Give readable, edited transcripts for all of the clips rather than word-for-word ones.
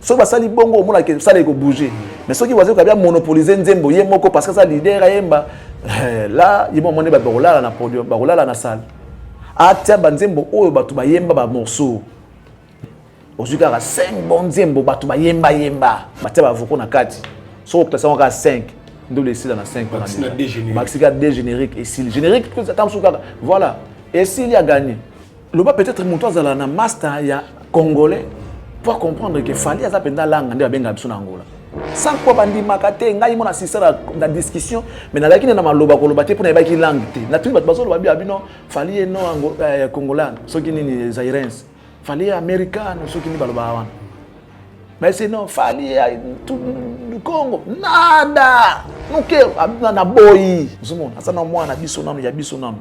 Ce qui va sali bongo, on a que ça les bouger. Mais ce qui va bien monopoliser Nzembo, Yemoko parce que ça leader Yemba. Là, il m'a demandé barola na podium, barola na salle. Ah tiens, Nzembo, oh batuba Yemba ba morceau. Aujourd'hui, il y a 5 bons Nzembo, batuba Yemba Yemba. Batia ba voko na kati. Sur classé on a 5. Nous laisser dans la 5 pour Maxi a des génériques et si le générique voilà. Et s'il y a gagné. Le bas peut-être montois à la master il y a congolais pour comprendre que fallait à zapenda langue ndé benga biso na Angola. Sans quoi bandi makate ngai mona assisté la discussion mais na lakini na maloba ko loba te pour na ba ki langue te. Na tout bato bazo ba bino fallait no congolais ceux qui ni zaïrens. Fallait américain ceux qui ni baloba wana. Mais sinon, fallait tout le Congo. Nada! Nous sommes na boy. Ça n'a moi na bisonam, ya bisonam.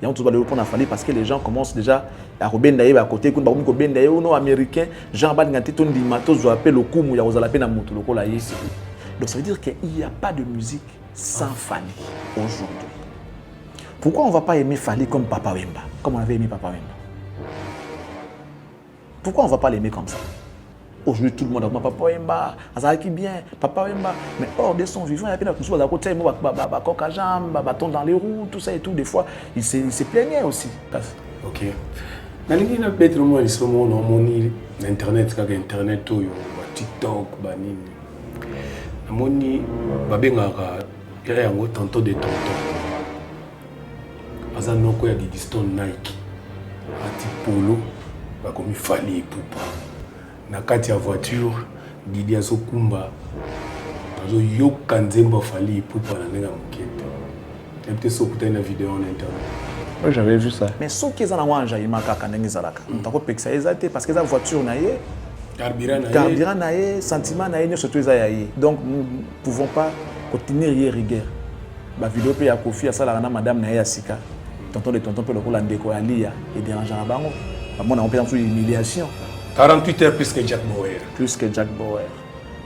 Il y a un tout le pour fallait parce que les gens commencent déjà à rebendayer à côté quand ba ko bendayer ou américain, Jean Badingati ton di matos zo appelle le kumu ya ozala pe na moto lokola yesi. Donc ça veut dire qu'il n'y a pas de musique sans Fally aujourd'hui. Pourquoi on ne va pas aimer Fally comme Papa Wemba, comme on avait aimé Papa Wemba? Pourquoi on ne va pas l'aimer comme ça? Aujourd'hui, tout le monde a dit Papa Wemba, ça qui bien, Papa Wemba. Mais hors de son vivant, il y a plein de choses à côté, coq à jambes, bâton dans les roues, tout ça et tout. Des fois, il se plaignait aussi. Ok. Dans les gens qui ont été sur Internet, Internet, TikTok, Moni, Babengara, il y a un tonton de tonton. Azan il y a des distants Nike, Ati Polo, comme Fally Poupa. Na kati ya voiture Didi Azokumba azo yoka Nzembo Fally Poupa na nenga mokete. Et peut-être ça peut-être une vidéo en internet. Oui, j'avais vu ça. Mais ceux qui sont en wanja imaka kanengi zalaka. Ntako pekisa ezate parce que la voiture na ye carburant na ye sentiment na ye surtout eza ye. Donc nous ne pouvons pas continuer hier rigueur. Ba vidéo pe ya Kofi ya sala na madame na ye asika. Tonton pe lokola ndeko ya Lia et dérangeant bango. Mona on peut en faire humiliation. 48 heures plus que Jack Bauer. Plus que Jack Bauer.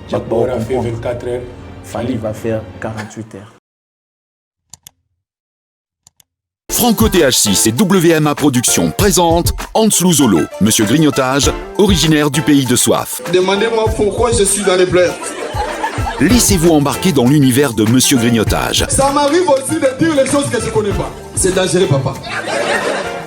Jack Bauer a fait 24 heures. Fally va faire 48 heures. Franco TH6 et WMA Productions présentent Anslou Zolo, Monsieur Grignotage, originaire du pays de Soif. Demandez-moi pourquoi je suis dans les pleurs. Laissez-vous embarquer dans l'univers de Monsieur Grignotage. Ça m'arrive aussi de dire les choses que je ne connais pas. C'est dangereux, papa.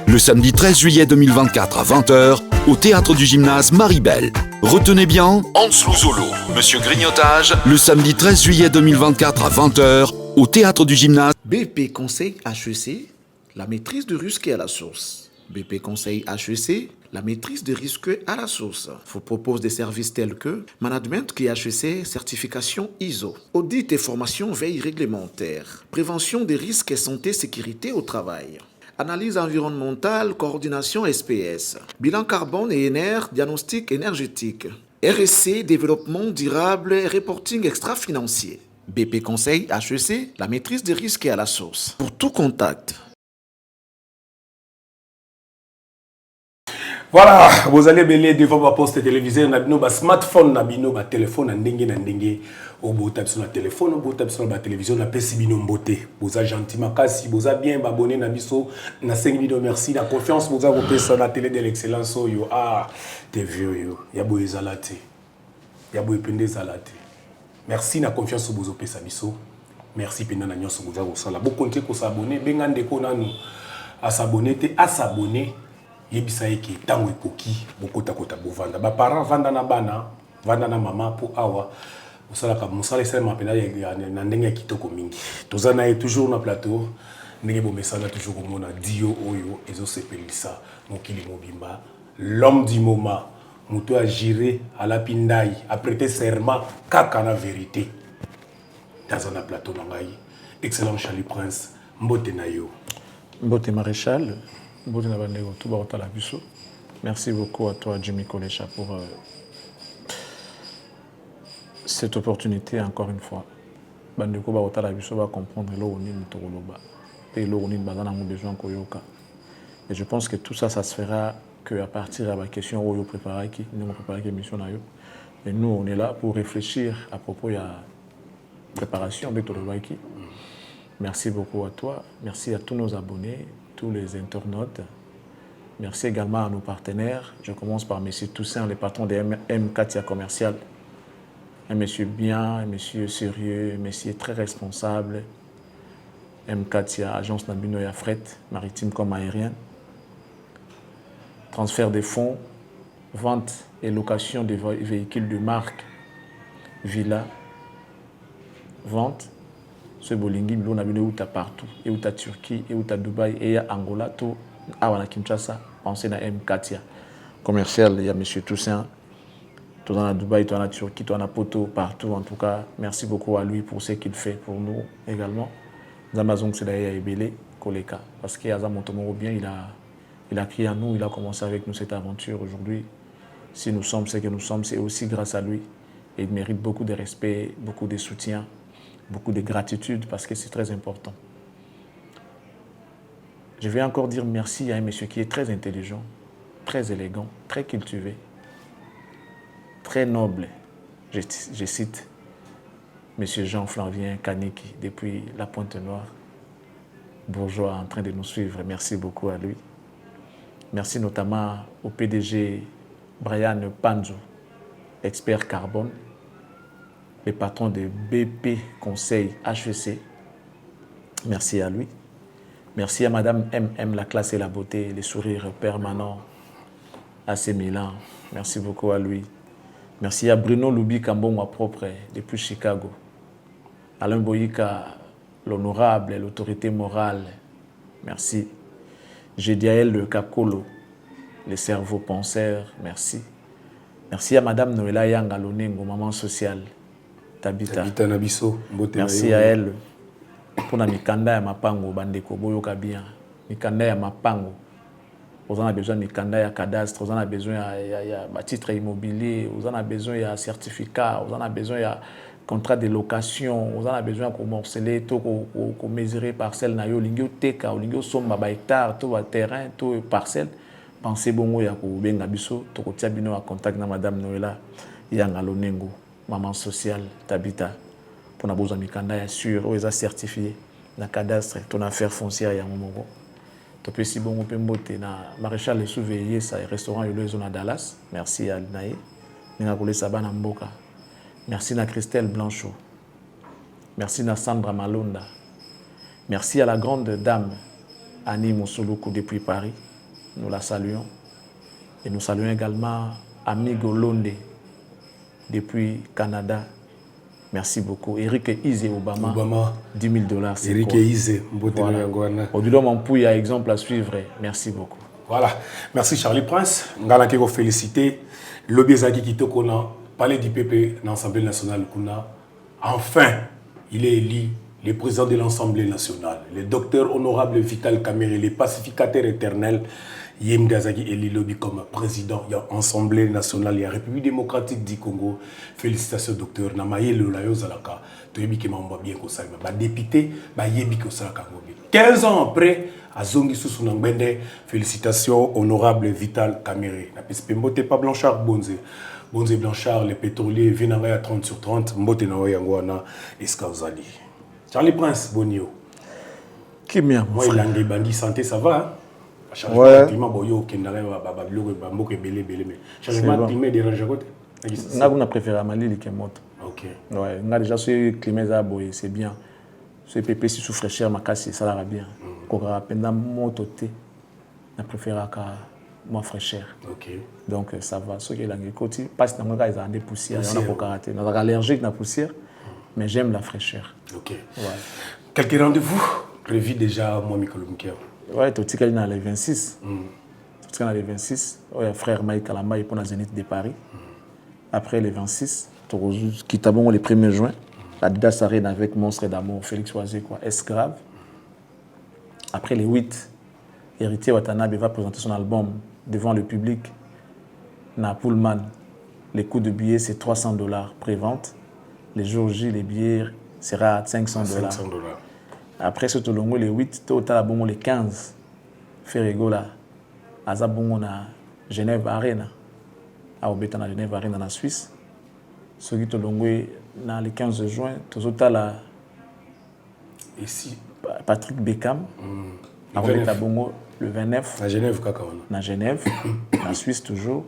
Le samedi 13 juillet 2024 à 20h, au théâtre du gymnase Maribel. Retenez bien, Anslou Zolo, Monsieur Grignotage, le samedi 13 juillet 2024 à 20h, au théâtre du gymnase. BP Conseil HEC, la maîtrise de risque à la source. BP Conseil HEC, la maîtrise de risque à la source. Vous propose des services tels que Management qui HEC, certification ISO, audit et formation veille réglementaire, prévention des risques et santé sécurité au travail. Analyse environnementale, coordination SPS, bilan carbone et NR, diagnostic énergétique, RSC, développement durable et reporting extra-financier. BP Conseil HEC, la maîtrise des risques à la source. Pour tout contact. Voilà, vous allez belé devant ma poste télévisée, na smartphone, na bino, ba téléphone, na ndenge, au beau tape sur la téléphone, au beau tape sur la télévision, na pesi bino mbote. Vous avez gentiment kasi, vous avez bien abonné na biso, na 5 vidéos, merci, la confiance, vous avez repéré sur la télé de l'excellence, yo, ah, t'es vieux, yo, yabo ezalate, yabo epende zalate. Merci, na confiance, vous avez sa biso, merci, pena na nyonso, vous avez ça, la beau compter pour s'abonner, bengande ko nanu, à s'abonner, à s'abonner. Yebisa eke tango ekoki bokota kota bovanda ba parents vanda na bana vanda na mama po awa osala ka musala sala mapena na ndenge ya kitoko mingi tozana e toujours na plateau ndenge bo mesana toujours komona dio oyo ezo sepelisa mokili mobimba l'homme du moment muto a giré à la pindai a prêté serment kaka na vérité dans un plateau na ngai excellent Charlie Prince mbote na yo mbote maréchal. Merci beaucoup à toi, Jimmy Kolecha, pour cette opportunité, encore une fois. Bandeko va comprendre et je pense que tout ça, ça se fera qu'à partir de la question où nous préparons l'émission. Et nous, on est là pour réfléchir à propos de la préparation de Tolobaki. Merci beaucoup à toi. Merci à tous nos abonnés, tous les internautes. Merci également à nos partenaires. Je commence par M. Toussaint, le patron de M. Katia Commercial Un monsieur bien, un monsieur sérieux, un monsieur très responsable. M4, agence Nabino et fret, maritime comme aérienne. Transfert des fonds, vente et location de véhicules de marque, villa, vente. Ce bolingi, on a vu où partout, et où Turquie, et où Dubaï, et Angola, tout à Kinshasa, pensez à M4. Commercial, il y a M. Toussaint, tout dans la Dubaï, tout dans la Turquie, tout dans la Poto, partout. En tout cas, merci beaucoup à lui pour ce qu'il fait pour nous également. Amazon, c'est d'ailleurs Ebele, Koleka, parce qu'il y a Zamontomoro bien, il a crié à nous, il a commencé avec nous cette aventure. Aujourd'hui, si nous sommes ce que nous sommes, c'est aussi grâce à lui. Et il mérite beaucoup de respect, beaucoup de soutien, beaucoup de gratitude, parce que c'est très important. Je vais encore dire merci à un monsieur qui est très intelligent, très élégant, très cultivé, très noble. Je cite monsieur Jean-Flavien Kaniki, depuis la Pointe-Noire, bourgeois en train de nous suivre. Merci beaucoup à lui. Merci notamment au PDG Brian Panzo, expert carbone, le patron de BP Conseil HEC. Merci à lui. Merci à Madame MM, la classe et la beauté, les sourires permanents à AC Milan. Merci beaucoup à lui. Merci à Bruno Loubi Kambonga propre depuis Chicago. Alain Boyika, l'honorable, l'autorité morale. Merci. Gédiaël de Kakolo, le cerveau penseur. Merci. Merci à Madame Noëlla Yanga Lonengo, maman sociale. Tabita. Nabiso. Merci à elle pour la mikanda ya mapango bandeko boyoka bien. Mikanda ya mapango. Vous en avez besoin de mikanda ya cadastre, vous en avez besoin de titre immobilier, vous en avez besoin de certificat, vous en avez besoin de contrat de location, vous en avez besoin de morceler, de mesurer parcelle na yo, lingyo teka, lingyo somba ba hectare, tout terrain, tout parcelle. Pensez bon ya ko benga biso, to ko tia bino a contact na Madame Noëlla Yanga Lonengo, maman sociale Tabita. Pour na besoin mikanda ya sûr, ou eza certifié na cadastre, ton affaire foncière ya momongo. To pe si bon pe mbote na maréchal les surveiller ça restaurant yo lezo na Dallas. Merci à Naé. Ninga kole sabana mboka. Merci à Christelle Blanchot. Merci à Sandra Malonda. Merci à la grande dame Annie Moussouloukou depuis Paris. Nous la saluons. Et nous saluons également Amigo Londe depuis Canada. Merci beaucoup. Eric Ize Obama. $10 000. Eric Ize. Voilà. Au-delà mon pouille à exemple à suivre. Merci beaucoup. Voilà. Merci Charlie Prince. Ngala keko féliciter. Lobby Zaki Kitoko na Palais du PP dans l'Assemblée nationale. Enfin, il est élu le président de l'Assemblée nationale. Le docteur honorable Vital Kamerhe, le pacificateur éternel. Yem Gazaki élu lobby comme président de l'Assemblée nationale de la République démocratique du Congo. Félicitations docteur. Namaye le layo zalaka. Toyebi ke mamba bien ko salima. Ba député ba yebi ko salaka ngobi. 15 ans après Azongi Susunangbende. Félicitations honorable Vital Kamerhe. Na pespembote pas Blanchard Bonze. Bonze Blanchard les pétroliers Vinanga à 30 sur 30. Mbote na Oyangwana Eskauzali. Charlie Prince Bonio. Qui m'a moi il a bandi santé ça va hein? Ouais. Changement boyo kendare bababilo bamboke belé mais changement climat dérange côté on a préféré Mali que moto. OK. Ouais, on a déjà ce climat ça boy, c'est bien. Ce PP si sous fraîcheur makasi ça la bien. Ko rapenda moto té. On a préféré ka moi fraîcheur. OK. Donc ça va ce que langue côté passe dans nga ils ont des poussières, on a pas karaté. On est allergique na poussière mais j'aime la fraîcheur. OK. Ouais. Quelques rendez-vous prévus déjà moi Mikolomkia. Ouais, tu sais qu'il y a les 26. Tu sais les 26. Ouais, frère Mike Kalamba il pour la Zénith de Paris. Après les 26, tu quittes le 1er juin. Adidas Arena avec Monstre d'amour, Félix Oisé quoi, est grave. Après les 8, Héritier Watanabe va présenter son album devant le public. Na Pullman, les coûts de billets c'est $300 pré-vente. Les jours J, les billets sera à $500. Après ce Tolongo, les 8, total bon les 15. Ferrego là, Azabongo na Genève Arena. À Obeta na Genève Arena na Suisse. Ce qui Tolongo na le 15 juin, total à ici Patrick Beckham. À Obeta Bongo le 29. À Genève Kakaona. Na Genève, na Suisse toujours.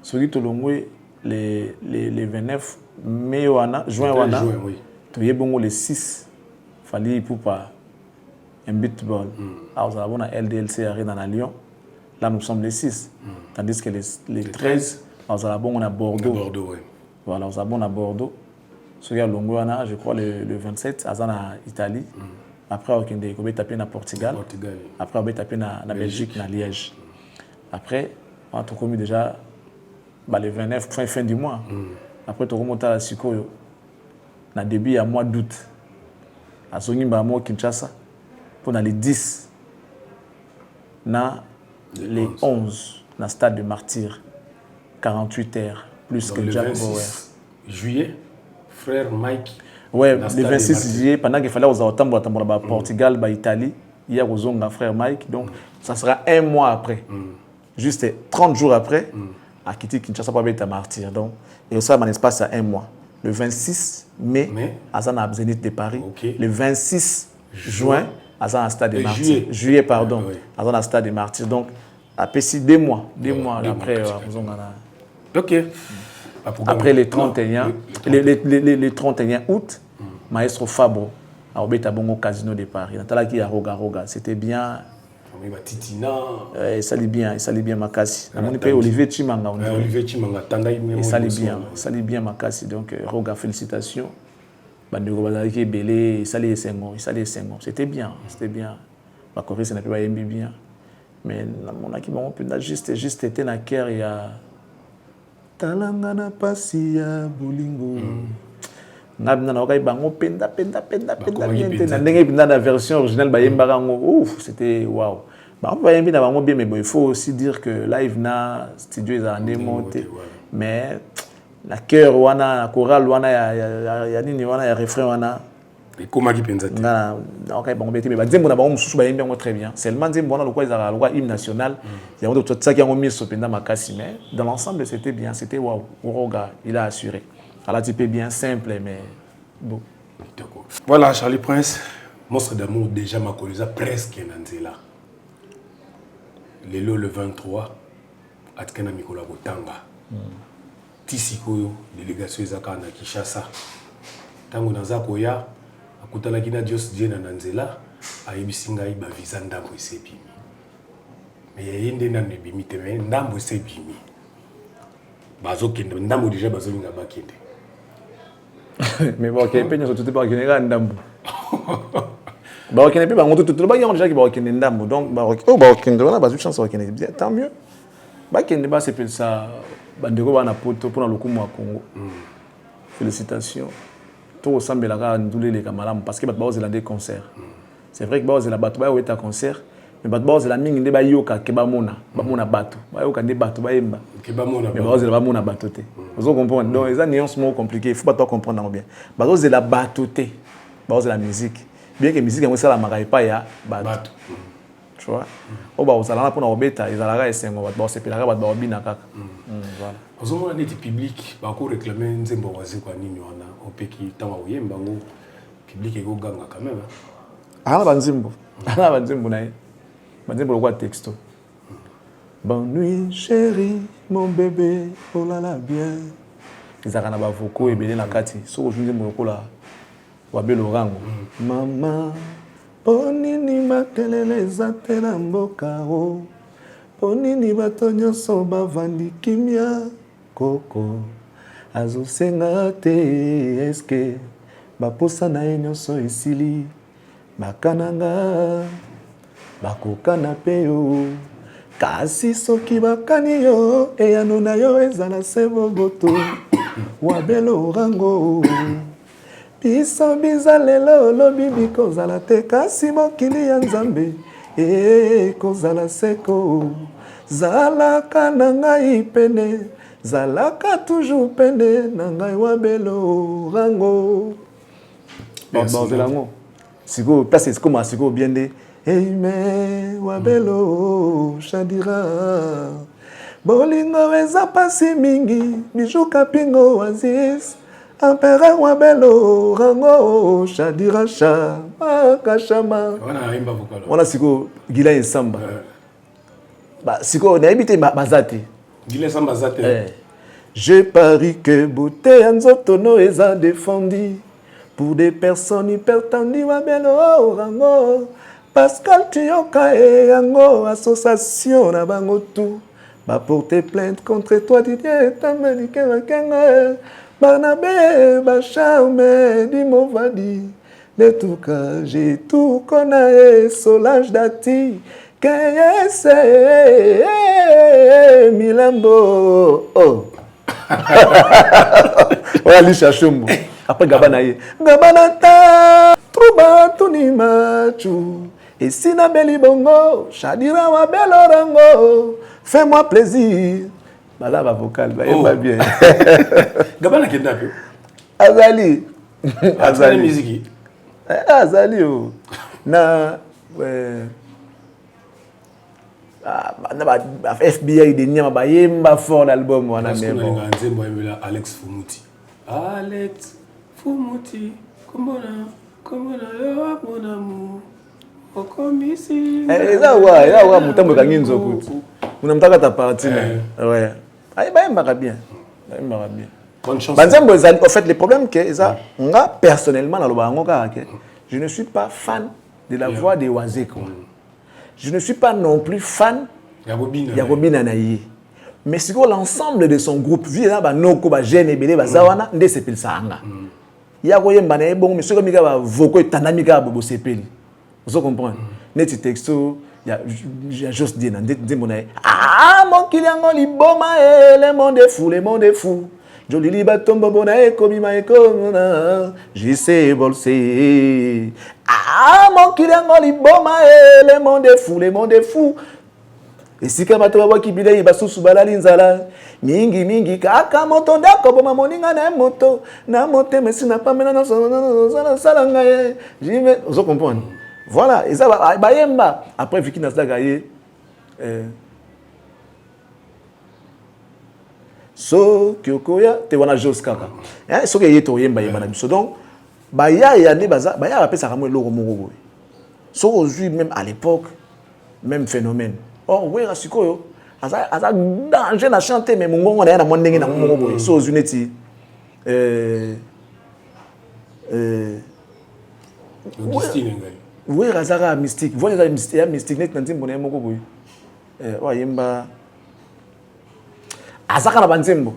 Ce qui Tolongo les 29 mai juin wana tu y bon les 6 fallait pour pas un beatball alors ça va na LDLC Arena dans Lyon là nous sommes les 6 tandis que les 13 alors ça va bon à Bordeaux voilà ça va bon à Bordeaux sur ya longo wana je crois le 27 azana Italie après on va taper na Portugal après on va taper na Belgique na Liège après on a commis déjà le 29 fin du mois. Après, tu remontes à la Sikoyo. Dans le début, il y a mois d'août. À Songimba, à Kinshasa. Pour les 10. Les 11. Dans le stade de Martyr. 48 heures. Plus que Jack Bauer. Juillet, frère Mike. Ouais, le 26 juillet, pendant qu'il fallait aux Aotambo, à Portugal, à Italie. Hier, aux Onga, frère Mike. Donc, ça sera un mois après. Juste 30 jours après. À quitter Kinshasa pour être à Martyr. Donc, et ça, mon espace à un mois. Le 26 mai, à Zana Zénith de Paris. Le 26 juin, à Zana Stade de Martyr. Juillet, pardon. À Zana Stade de Martyr. Donc, à Pessi, 2 mois. 2 mois après, ok. Après les 31, les 31 août, Maestro Fabro a obéi au Casino de Paris. Dans Roga. C'était bien. Il s'allie bien Makassi. Olivier Chimanga. Il s'allie bien Makassi. Donc, Roga, félicitations. Bandego Bazaliki Belé, il s'allie Senghor. C'était bien. La Corée, ça n'a pas été bien. Mais mon équipe, on a juste été dans la guerre. Il y a Talangana Passia Bolingo. Na bango penda la version originale c'était waouh. On va bien mais il faut aussi dire que live na studio ils ont démonté mais la chœur wana la chorale wana ya nini wana ya refrain wana et comment qui pensa na OK bango beti mais bazembo na bango mususu ba yembi très bien seulement zembo wana lokwa izala lokwa hymne national ya ndo tout ça qui a mis so penda makasi mais dans l'ensemble c'était bien c'était waouh Roga il a assuré. Alors, tu peux bien simple, mais bon. Voilà, Charlie Prince, Monstre d'amour, déjà ma colisa presque Nanzela. Le 23, Atkena Mikola Botanga. Tisiko, délégation Ezaka na Kinshasa. Tango Nazako ya, Akutala Gina Dios Diena Nanzela, Aïbisinga Iba visa ndambo esebimi. Mais yende na nebimi teme ndambo esebimi. Bazo kende ndambo déjà bazo linga bakende. Mais bon, il y a tout pas qui est ndambo. Bah qui n'est pas on tout le bail déjà qui va qui ndambo donc bah qui ndona bah chance qui est bien tant mieux. Bah qui n'est pas c'est pour ça bandeko bana poto pour na lokumu wa Congo. Félicitations. Tout ressemble la ga ndulé les camarades parce que ba ozela des concerts. C'est vrai que ba ozela bato ba weta concert mais bato ba ozela mingi nde ba yoka ke ba mona bato. Ba yoka nde bato ba yemba. Ke ba mona. Mais ba ozela ba mona bato te. Vous comprenez? Donc, les nuances sont compliquées. Il ne faut pas tout comprendre bien. Parce que c'est la batoté. C'est la musique. Bien que la musique, c'est la marque pas ya bateau. Tu vois? Au bas, on a pour nos bêtes, ils ont la c'est un c'est la rabat babina kaka. Voilà. Aux hommes on est public, ba ko réclamer nzembo wazi kwa nini wana opeki tama uyemba ngo public ego ganga quand même. Ah banzimbo. Ah banzimbo nae. Banzimbo le quoi texto. Bonne nuit chérie, mon bébé, oh là là bien. Ils ont un avocat et bien la kati. So aujourd'hui mon kola wabelo rango. Maman, ponini makelele zatela mboka o. Ponini batonyo so bavandi kimia koko. Azo senga te eske baposa na enyo so isili. Bakananga bakokana peyo. Kasi soki bakani yo eyano na yo ezala sebo boto wabelo rango biso bizalelo lobi bikozala te kasi mokili ya nzambe kozala seko zalaka na ngai pene zalaka toujours pene na ngai wabelo rango siko place siko masiko bien de Eime wabelo shadira bolingo eza pasi mingi bijuka pingo aziz ampere wabelo rango shadira sha makashama wana siko gila ensamba ba siko na ebite bazate gila ensamba zate Je parie que beauté en zotono est défendu pour des personnes hypertendues wa belo rango. Pascal Tioka et Yango, association na bango tout. Va porter plainte contre toi, Didier, Tamelike Wakenga. Barnabé, Bacharme, Dimovadi. De tout cas, j'ai tout connaît, Solange Dati. Kayese, Milambo. Oh. Voilà, lui chercher mot. Après Gabanaye. Gabanata, Trouba, Tunimachu. Et si na beli bongo, Shadira wa belorango, fais-moi plaisir. Bala va vocal, va bien. Gabana kidnappé. Azali. Azali musique. Azali oh. Na FBI de nyama ba yemba fort l'album wana même. Nzembo yemela Alex Fumuti. Alex Fumuti, comment yo mon amour. Eza wa mutambo kangi nzokuti. Unamtaka ta partie ouais. Aïe ba yemba bien. Bonne chance. Banzembo ezali en fait le problème que eza nga personnellement na loba ngoka ke je ne suis pas fan de la voix de Wazeko. Je ne suis pas non plus fan Yagobina Naye. Mais c'est l'ensemble de son groupe, vu là, Noko, Jeune et Bélé, Zawana, Nde Sepil Sanga. Yagoyem Banaye, bon, mais ce que Mika va voco, Tanamika, Bobo Sepil. Vous comprenez? Neti texto, il y a juste dit, ah, mon Kiliango, Liboma, le monde est fou, le monde est fou. Joli libatombo bonae komima ekomona jise bolse ah mon kiliango liboma le monde est fou le monde est fou et si kama to ba kibile basusu balali nzala mingi kaka moto ndako boma moninga na moto na mote mais na pas mena na salanga ye jime vous comprenez voilà et ça ba yemba après viki na sala gaye so kyokoya te wana jos kaka so ke yeto yemba yemba na biso donc ba ya ne baza ba ya apesa kamwe loko moko boy so aujourd'hui même à l'époque même phénomène oh ouais rasikoyo aza danger na chanter mais mongongo na ya na mondenge na moko boy so aujourd'hui neti ouais razara mystique voilà ya mystique net nanti mbona moko boy wa yemba azaka na banzembo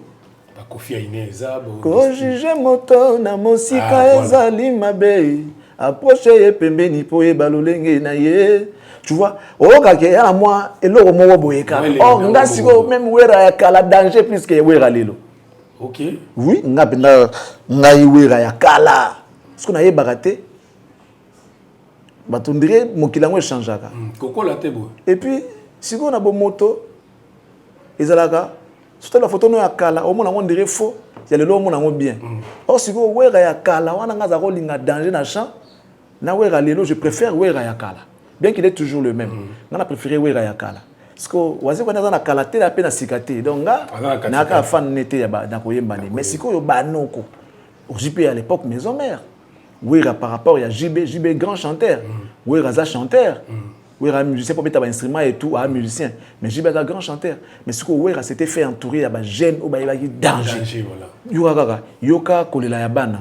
bakofia ineza bo ko juge moto na mosika ezali mabe approche ye pembeni po e balolenge na ye tu vois oka ke ya moi eloko moko boyeka oh ngasiko même wera ya kala danger plus que wera lelo OK oui ngapenda ngai wera ya kala ce na ye bagate batondire mokilango changeaka kokola te bo et puis siko na bo moto ezalaka surtout la photo no ya kala au mona on dirait faux il y a le mona on bien or si go wera ya kala wana ngaza ko linga danger na champ na wera lelo je préfère wera ya kala bien qu'il est toujours le même on a préféré wera ya kala parce que wazi ko na kala te la pe na sikate donc na ka fan nete ya ba na ko yemba mais si ko yo banoko au JP à l'époque maison mère wera par rapport à JB grand chanteur wera za chanteur Wera musicien pour mettre un instrument et tout, un musicien. Mais j'ai un grand chanteur. Mais ce que Wera s'était fait entourer à gêne ou à danger. Voilà. Yoka kolela yabana.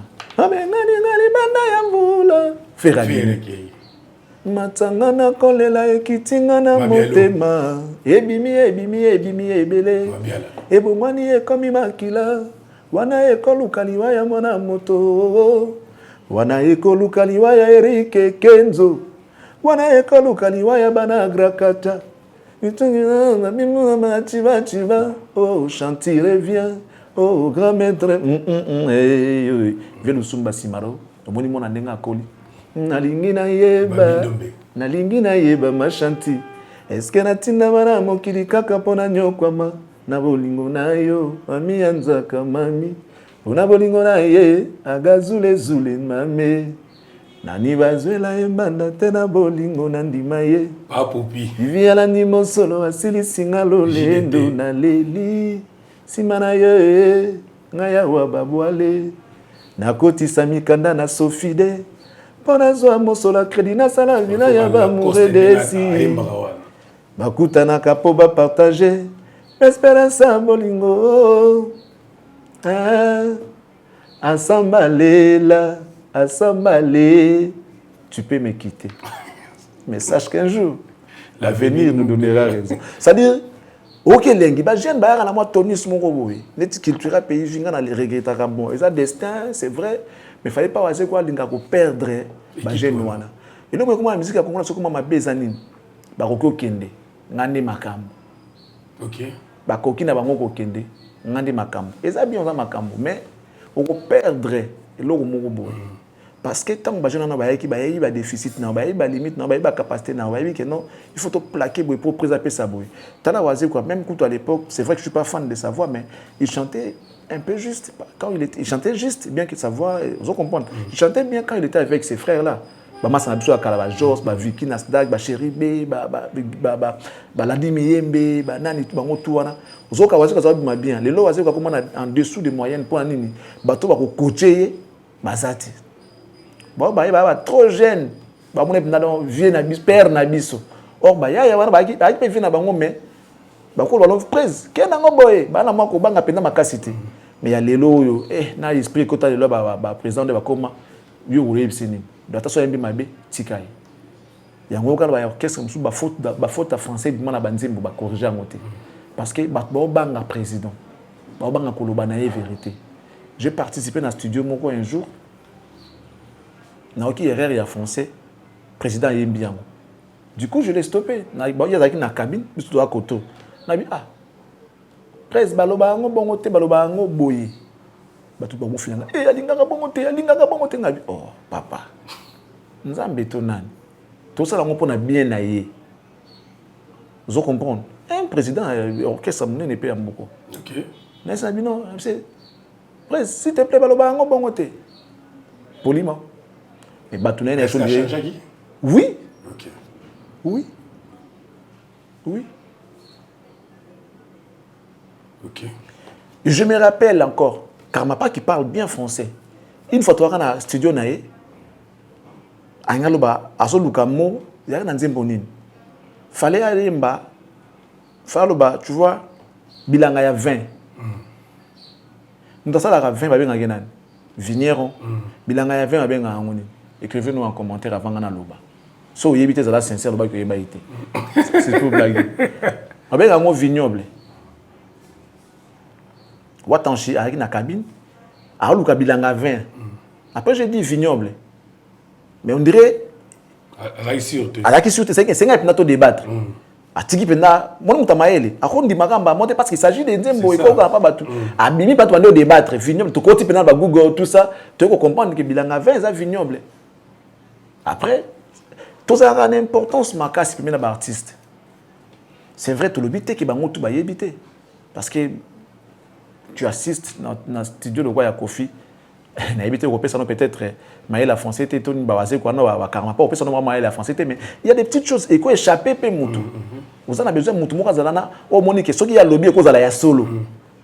Matangana kolela ekitingana motema. Ebimi ebele. Ebongwani ekomi makila. Wana ekolukaliwa ya mwana moto. Wana ekolukaliwa ya Erike Kenzo. Wana ekoluka liwaya bana grakata itungina bimu machiba oh chanti revient oh grand maître viens sumba simaro omoni mona ndenga akoli nalingi na yeba ma chanti est-ce que natinda bana mokili kaka pona nyokwama na bolingo na yo mami anzaka mami pona bolingo na ye agazule zule mame nani bazwela embanda te na bolingo na ndima ye papupi viviala ndi mosolo asili singa lolendo na leli nsima na ye ngai awa babwale nakotisa mikanda na sofide mpo nazwa mosolo kredi nasala vila ya bamoure desi bakutanaka mpo bapartage espérance ya bolingo Assambalé, tu peux me quitter. Mais sache qu'un jour, l'avenir nous donnera raison. C'est-à-dire, ok, lengi, bah j'aime bah la moi tonis mon robot. Net culturel pays jinga na regretter comme bon. Et ça destin, c'est vrai, mais fallait pas oser quoi linga ko perdre bah jeune wana. Et donc comment la musique a commencé comment ma bezanine. Ba roko kende, ngande makambo. OK. Ba koki na bango ko kende, ngande makambo. Et ça bien ça makambo, mais on ko perdre eloko moko boye. Parce que tant que les gens ont un déficit, un limite, une capacité, non, il faut te plaquer pour préserver sa voix. Même quand à l'époque, c'est vrai que je ne suis pas fan de sa voix, mais il chantait un peu juste. Quand il chantait juste, bien que sa voix, vous comprenez. Il chantait bien quand il était avec ses frères-là. Massa Nabiso Kalabajos, Vicky Nasdag, Chéribe, Ladimiyembe, Nani, Tuana. Vous avez bien. Les lois en dessous des moyennes pour un nini. Bateau va coacher, Bazati. Bon, trop jeune. Bah, mon époux vieux na bis, père na biso. Or, bah, ya wana ba ki pe vie na bango mais ba ko balon prise. Ke na ngo boy, ba na mako banga penda makasité. Mais ya lelo yo, na esprit kota lelo ba président de ba koma yo ure bisini. Doit so yembi mabe tikai. Ya ngo kana ba orchestre musu ba faute français bi na banzimbo ba corriger ngote. Parce que ba banga président. Ba banga koloba na vérité. J'ai participé dans studio moko un jour. Na oki erreur ya français président yembiango. Du coup je l'ai stoppé. Na il y a na cabine, juste à côté. Na bi presse baloba ngo bongo te baloba ngo boye. Ba tout bongo finanga. Alinganga bongo te na bi. Oh papa. Nzambe to nani. Tout ça là on pona bien na ye. Vous comprenez? Un président orchestre ne peut pas beaucoup. OK. Mais ça bi non, c'est presse s'il te plaît baloba ngo bongo te. Poliment. Et Batounen est changé. Oui. OK. Oui. Oui. OK. Je me rappelle encore, car ma part qui parle bien français. Une fois, tu vas dans le studio, fallait aller tu vois, bilanga ya 20. Nous avons 20 vigneron, bilanga ya 20 écrivez-nous en commentaire avant qu'on loba. So y éviter ça sincère loba que y baité. C'est pour blaguer. Avec un mot vignoble. Watanchi avec na cabine. A lu bilanga 20. Après j'ai dit vignoble. Mais on dirait à la sûreté. À la sûreté c'est que nato débattre. A tiki penda mon mutamaele a kondi makamba monter parce qu'il s'agit de nzembo et ko pas batu. A bimi pas to débattre vignoble to koti penda ba Google tout ça, tu peux comprendre que bilanga 20 ça vignoble. Après, tout ça a une importance ma casse pour les artistes. C'est vrai, tout le but est que tu vas y habiter. Parce que tu assistes dans le studio de Roya Kofi, peut-être Maël français était tout basé quoi non carrément pas opération Maël français mais il y a des petites choses et quoi échapper pe mutu. Vous en avez besoin mutu mo kazalana au monique ce qui a lobby cause la ya solo.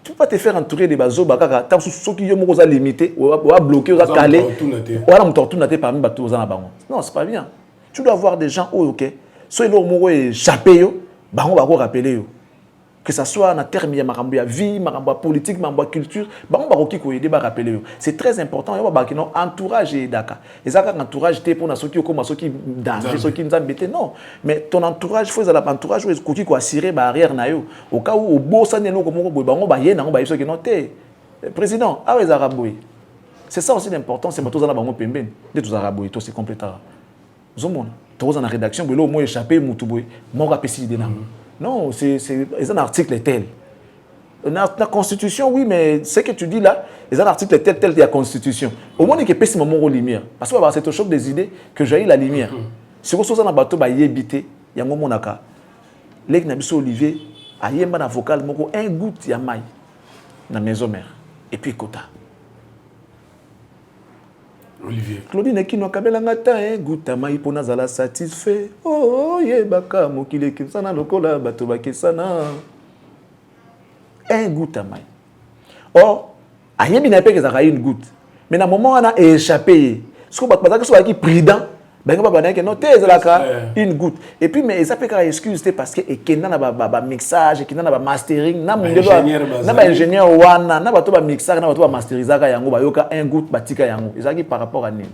Tu peux pas te faire entourer des bazo bakaka tant ceux qui yo mo koza limité ou bloquer ou caler. Ou alors mutu na te parmi batu aux en bango. Non, c'est pas bien. Tu dois avoir des gens OK. Soit ils mo échapper yo, bango ba ko rappeler yo. Que ça soit dans terme ya makambo ya vie, makambo politique, makambo culture, bango ba ko ki ko aider ba rappeler yo. C'est très important yo ba ki non entourage et daka. Et ça quand entourage te pour na soki comme soki danger, soki nzambete non. Mais ton entourage faut ça entourage ou ko ki ko assurer barrière na yo. Au cas où au bossa ne loko moko bango ba yena ba soki non te. Président, ah les arabes. C'est ça aussi l'important, c'est bato za na bango pembeni. De tous arabes to c'est complétera. Zomona. To za na rédaction bo lo mo échapper mutu boy. Mo ka pesi de na. Non, c'est un article tel. La Constitution, oui, mais ce que tu dis là, c'est un article tel de la Constitution. Au moins, il y a un moment de lumière. Parce que c'est au choc des idées que j'ai la lumière. Si vous avez un bateau, il y a un moment où il y a Olivier, il y a un avocat, un goutte, il y a maille dans la maison mère. Et puis, Kota. Olivier. Claudine Kino Kabelangata, un goutte à maille pour Nazala satisfait. Oh, yebaka, mokile kisana, lokola, batoba kisana. Un goutte à maille. Or, aïe, bien épais que ça a une goutte. Mais dans le moment où on a échappé, ce qu'on va dire que soit prudent, Ben ba banaki non te ezalaka une goutte. Et puis mais ça peut ka excuse parce que ekenda na ba mixage, ekenda na ba mastering, na mundelo na ba ingénieur wana, na ba to ba mixage, na ba to ba masterizaka yango ba yoka un goutte batika yango. Ezaki par rapport à nini?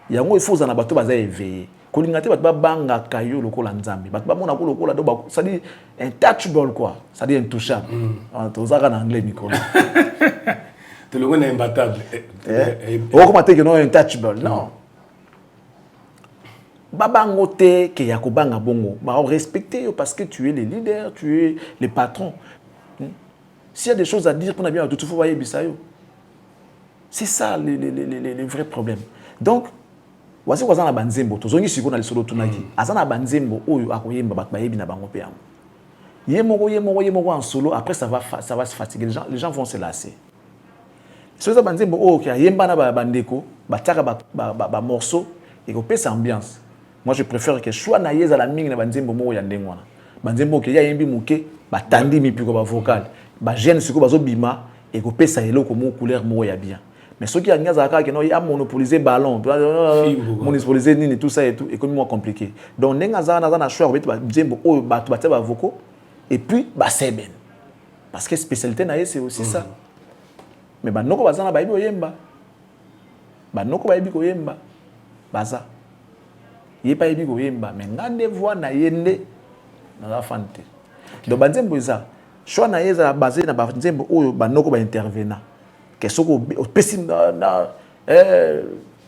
Yango il faut na ba to ba za éveiller. Kolinga te ba to ba banga kayo lokola nzambe. Ba to ba mona ko lokola do ba ça dit intouchable quoi. Ça dit intouchable. To zaka na anglais micro. Te le est imbattable. Oh comment te que non intouchable. Non. Babango te ke yakobanga bongo. Ba respecter parce que tu es le leader, tu es le patron. S'il y a des choses à dire pour bien tout faut voyer bisayo. C'est ça le vrai problème. Donc voici quoi ça na banzembo tozongi siko na lisolo tunaki. Azana banzembo oyo akoyemba bat bayebi na bango pe yango. Yemoko en solo après ça va se fatiguer les gens vont se lasser. C'est ça banzembo oyo ki ayemba na bandeko bataka ba morceau et ko pesa ambiance. Moi je préfère que soit na yeza la mingi na banzembo moko ya ndengwana. Banzembo ke ya yembi muke batandi mipiko ba vocal. Ba jeune siko bazo bima et ko pesa eloko mo couleur mo ya bien. Mais ceux qui a ngaza ka ke no ya monopoliser ballon, monopoliser nini tout ça et tout et comme moins compliqué. Donc nengaza na choix ko ba banzembo oyo ba ba vocaux et puis ba seben. Parce que spécialité na c'est aussi ça. Mais banoko bazana ba yebi oyemba. Banoko ba yebi ko yemba. Baza. Il pas yebi ko yemba mais ngande voix na yende na la fante. Donc banzembo ça choix na yeza basé na banzembo oyo banoko ba intervenant. Que soko pessim na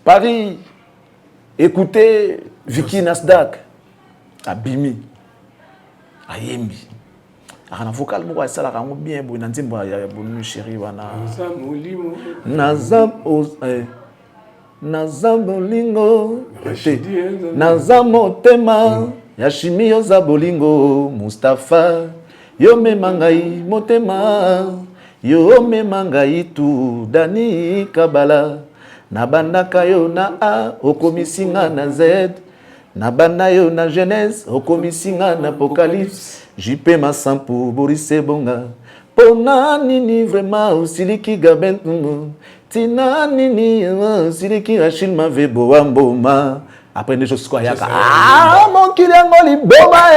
Paris écoutez Vicky Nasdaq abimi ayembi. Ana vocal moko sala ka ngo bien bo na nzembo ya bonu chéri wana. Nazabolingo Nazamotema Yashimio Zabolingo Mustafa Yome Mangai Motema Yome Mangai tu Dani Kabala Nabandaka yo na A Okomisinga na Z Nabanda na Genèse Okomisinga na Apocalypse JP Masampu Boris Bonga Pona nini vraiment Osiliki Gabentumu Tina nini Osiliki Rachil Mavebo Wamboma. Après des choses quoi yaka. Ah mon kilengo boma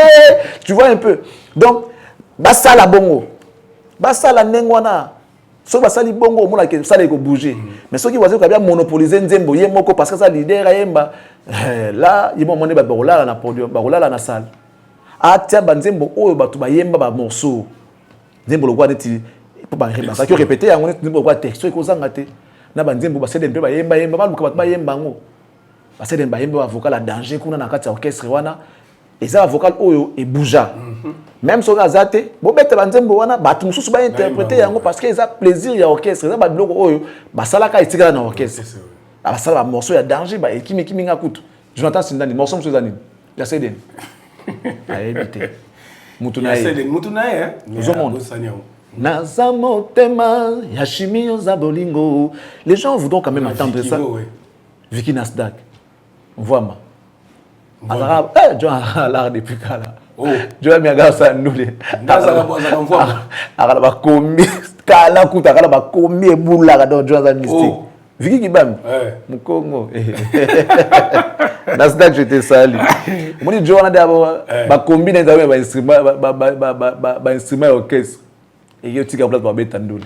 tu vois un peu. Donc basa la bongo. Basa la nengwana. So basa li bongo mona ke ça les bouger. Mais ceux qui voient que bien monopoliser nzembo yemoko parce que ça leader yemba là ils vont monter ba barola na podium barola na salle. Atia banzembo oyo batu ba yemba ba morceau. Nzembo lo kwa neti pour ba répéter yango nzembo kwa texte ko zanga te. Na banzembo ba sede mpe ba yemba ba luka ba yemba ngo. Ba sede ba yemba vocal à danger kuna na kati ya orchestre wana. Et ça vocal oyo et bouja. Même so gazate bo bete banzembo wana batu mususu ba interpréter yango parce que ils a plaisir ya orchestre. Ça ba biloko oyo ba salaka itika na orchestre. Ba sala ba morceau ya danger ba ekimi nga kutu. Jonathan Sindani morceau mususu zani. Ya sede. A éviter. Mutunae Nazamotema Yashimio Zabolingo. Les gens voudront quand même entendre ça. Vicky Nasdaq. Voit-moi. Alors, l'art depuis là. Je vais me regarder ça nous les. Alors, ba komi kala kuta kala ba komi ebula dans Joanza Mystique. Vicky Kibam. Mon Congo. Nasdaq j'étais sali. Mon dit Joanna d'abord ba combiner ba instrument ba instrument orchestre. Et yo tika place ba betandoli.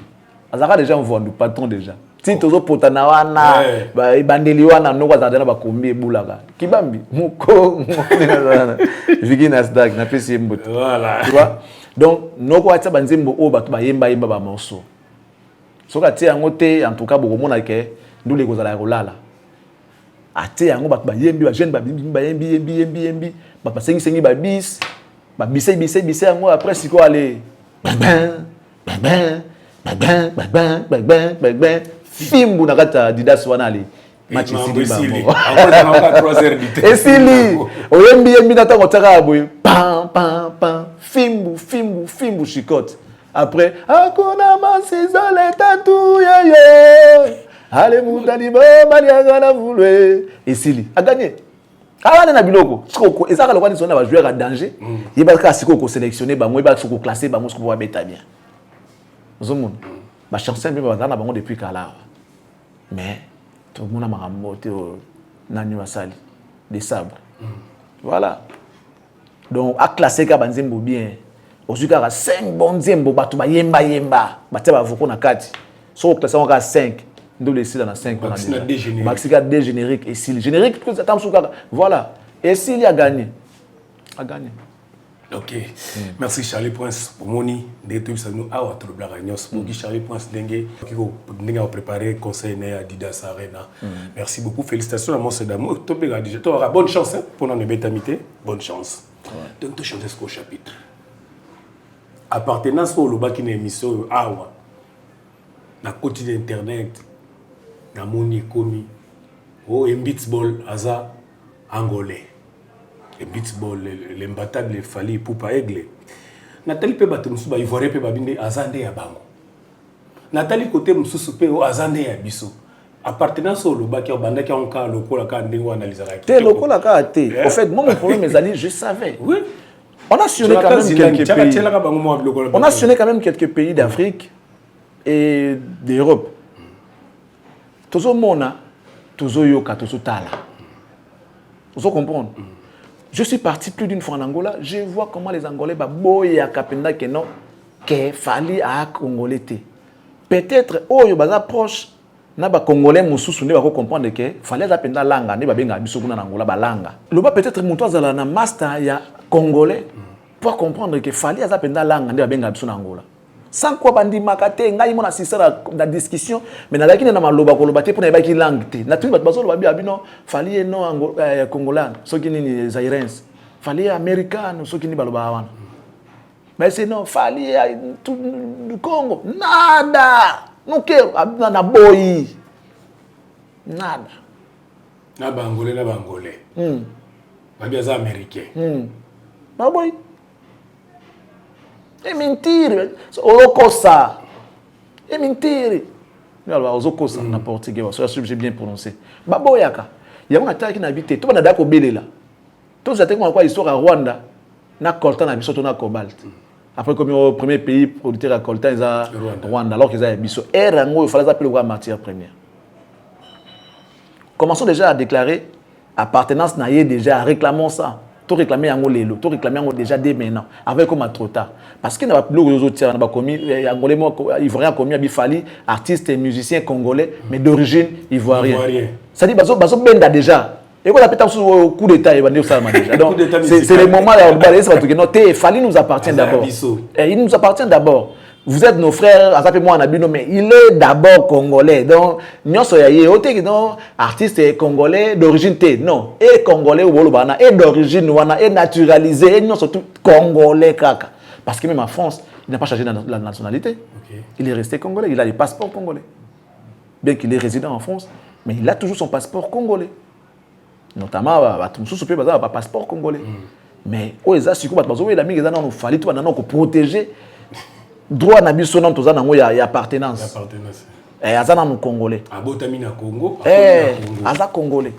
Azaka déjà on voit nous patron déjà. Si tozo potana wana ba ibandeli wana no kwa zadana ba kombi ebulaka. Kibambi muko Vicky Nasdaq na pesi mbote. Voilà. Tu vois? Donc no kwa tsa banzembo o batu ba yemba ba morceau. Soka ti yango te en tout cas boko mona ke ndule ko zala kolala. Ate yango batu ba yembi ba jeune ba yembi ba sengi ba bis ba bise yango après siko aller fimbu na kata Adidas wana ali match sili ba esili oyembi na tango taka boy pam fimbu chicote après akona masizole tatu yayo ale mutali ba maliaga na vulwe esili a gagné ala na biloko siko ezaka lokwa nisona ba joueur à danger yeba ka siko ko sélectionner ba moi ba siko classer ba mosiko ba beta bien zomon ba chanson bien ba na bango depuis kala mais tout le monde a marambo te nani wasali des sabres. Voilà. Donc, à classer ka banzembo bien. Aussi, il y a 5 bons nzembo, batu ba yemba yemba. Batia ba voko na kati. So, classé on a 5. Nous les 6 dans 5. Maxi a 2 génériques. Et si le générique, voilà. Et s'il a gagné. A gagné. Ok. Merci Charlie Prince pour moni de tout ça nous a votre blague pour Charlie Prince dengue qui a préparé conseil né Adidas Arena. Merci beaucoup, félicitations à mon d'amour. Tu auras bonne chance pour notre bétamité, bonne chance. Donc tu chantes ce chapitre. Appartenance au loba qui est émission awa na quotidien internet na moni komi o embitsball aza angolais. Le beatball, les mbatables, les fali, poupa aigle. Nathalie pe bato musu ba ivoirien pe babinde azande ya bango. Nathalie côté musu pe o azande ya biso. Appartenance au loba qui obanda qui onka lokola ka ndingo analyser la. Té lokola ka té. En fait, moi mon problème mes amis, je savais. Oui. On a sionné quand même quelques pays. On a sionné quand même quelques pays d'Afrique et d'Europe. Tozo mona, tozo yoka, tozo tala. Vous comprenez? Je suis parti plus d'une fois en Angola, je vois comment les Angolais boy à Kapenda que non que fallait à Congolais. Peut-être oh yo baza proche na ba Congolais mususu ne ba comprendre que fallait apenda langa ne ba benga biso kuna na Angola ba langa. Le ba peut-être muto azala na master ya Congolais pour comprendre que fallait apenda langa ne ba benga biso na Angola. Sans quoi bandi makate ngai mona sister la discussion mais na lakini na maloba ko loba te pour na ba ki langue te na tout bazo loba bi no fallait no congolais so qui ni zairens fallait américain so qui ni baloba wana mais c'est non fallait tout du Congo nada no que na boy nada na bangolais ba bien américain ba boy. É mentira. Olokosa. É mentira. Alors, Olokosa, na portugais, j'ai bien prononcé. Baboyaka. Il y a un attaque qui habite. Tout le monde a d'accord. Tout ça, c'est quoi l'histoire à Rwanda. Na coltan na biso na cobalt. Après, comme le premier pays producteur à coltan, c'est Rwanda. Alors qu'ils ont biso. Et rango, il fallait appeler le matière première. Commençons déjà à déclarer appartenance naïe déjà, réclamons ça. Tout réclamer en Lelo, tout réclamer en déjà dès maintenant, avec comme trop tard. Parce qu'il n'y a pas plus de autres tiers, Angolais, Ivoirien commis Bifali, artiste et musicien congolais, mais d'origine ivoirienne. Ça dit, Bazo Benda déjà. Et quand on appelle ça au coup d'état, il va dire ça déjà. Donc, c'est le moment là où Fali nous appartient d'abord. Il nous appartient d'abord. Vous êtes nos frères, moi mais il est d'abord congolais. Donc, nous sommes artistes congolais d'origine T. Non, et congolais et d'origine et naturalisé, et nous sommes tous congolais. Parce que même en France, il n'a pas changé la nationalité. Il est resté congolais, il a le passeport congolais. Bien qu'il est résident en France, mais il a toujours son passeport congolais. Notamment, il a un passeport congolais. Mais, il a protéger. Droit na biso non toza nango ya appartenance. Eh azana no congolais. Abotami na Congo. Aza congolais.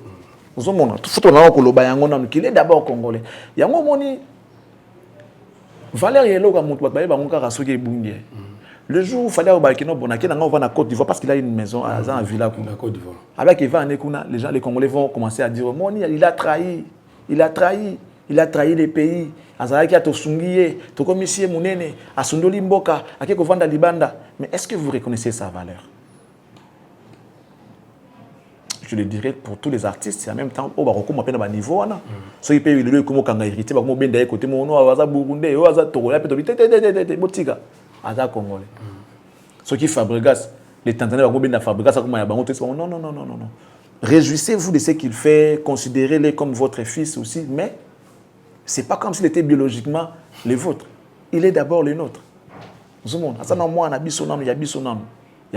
Ozo mona tout na ko loba yango nanu qu'il est d'abord congolais. Yango moni Valérie Eloka mutu ba bango ka soki ebungi. Le jour où fallait au Bakino Bonaki na va na Côte d'Ivoire parce qu'il a une maison à Zan Villa na Côte d'Ivoire. Avec Eva Nekuna, les gens les Congolais vont commencer à dire Moni il a trahi. Il a trahi les pays. Azalaki a tosungiye, tokomisie munene, asundoli mboka, akeko vanda libanda. Mais est-ce que vous reconnaissez sa valeur? Je le dirais pour tous les artistes, et en même temps, au Baroko m'appelle à niveau ana. Ceux qui payent le comme kanga hérité, comme benda côté mono, aza burundais, aza togolais, peut-être botiga, aza congolais. Ceux qui Fabregas, les Tanzaniens comme benda Fabregas, comme ya bango, non. Réjouissez-vous de ce qu'il fait, considérez-les comme votre fils aussi, mais c'est pas comme s'il était biologiquement le vôtre. Il est d'abord le nôtre. Il y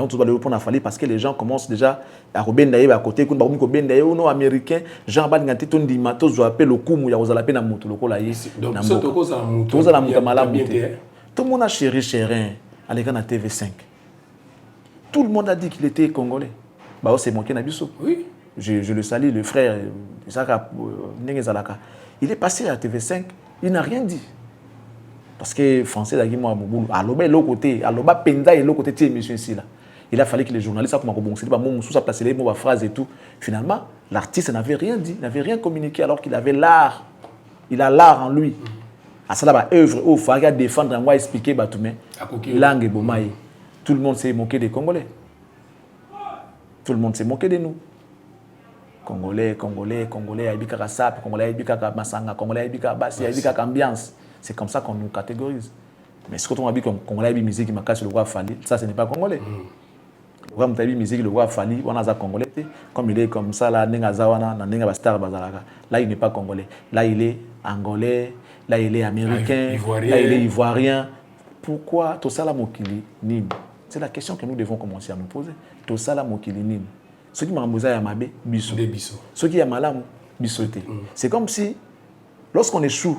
a tout le fallu parce que les gens commencent déjà à rebendayer à côté, quand on bendayer ou américain, Jean Balingati ton di matos je appelle le coup, il y a aux alapés na moto le colaï. Donc ce toko ça moto. Tout le monde a chéri chérin à l'écran à TV5. Tout le monde a dit qu'il était congolais. Bah c'est mon Kenabiso. Oui. Je le salue, le frère Isaka Nengezalaka. Il est passé à TV5, il n'a rien dit. Parce que français, il a dit moi, à l'autre côté, à l'autre penda et l'autre côté, monsieur ici là. Il a fallu que les journalistes a placé les mots, phrases et tout. Finalement, l'artiste n'avait rien dit, n'avait rien communiqué alors qu'il avait l'art. Il a l'art en lui. À ça, là, œuvre, il faut défendre, moi expliquer, langue et bomaï. Tout le monde s'est moqué des Congolais. Tout le monde s'est moqué de nous. Congolais, Aibika Sap, Congolais, Aibika Masanga, Congolais, Aibika Bassi, Aibika Ambiance. C'est comme ça qu'on nous catégorise. Mais ce que on a dit comme Congolais, musique qui m'a cassé le roi Fali, ça ce n'est pas Congolais. Le roi Mutabi musique, le roi Fali, on a ça Congolais. Comme il est comme ça, là, Nenga Zawana, Nenga Bastar Bazalaka. Là, il n'est pas Congolais. Là, il est Angolais, là, il est Américain, là, il est Ivoirien. Pourquoi Tosala Mokili Nim? C'est la question que nous devons commencer à nous poser. Tosala Mokili Nim. Ceux qui m'ont embosé à Mabé, Bisso. Ceux qui ont Malam, Bissoté. C'est comme si, lorsqu'on échoue,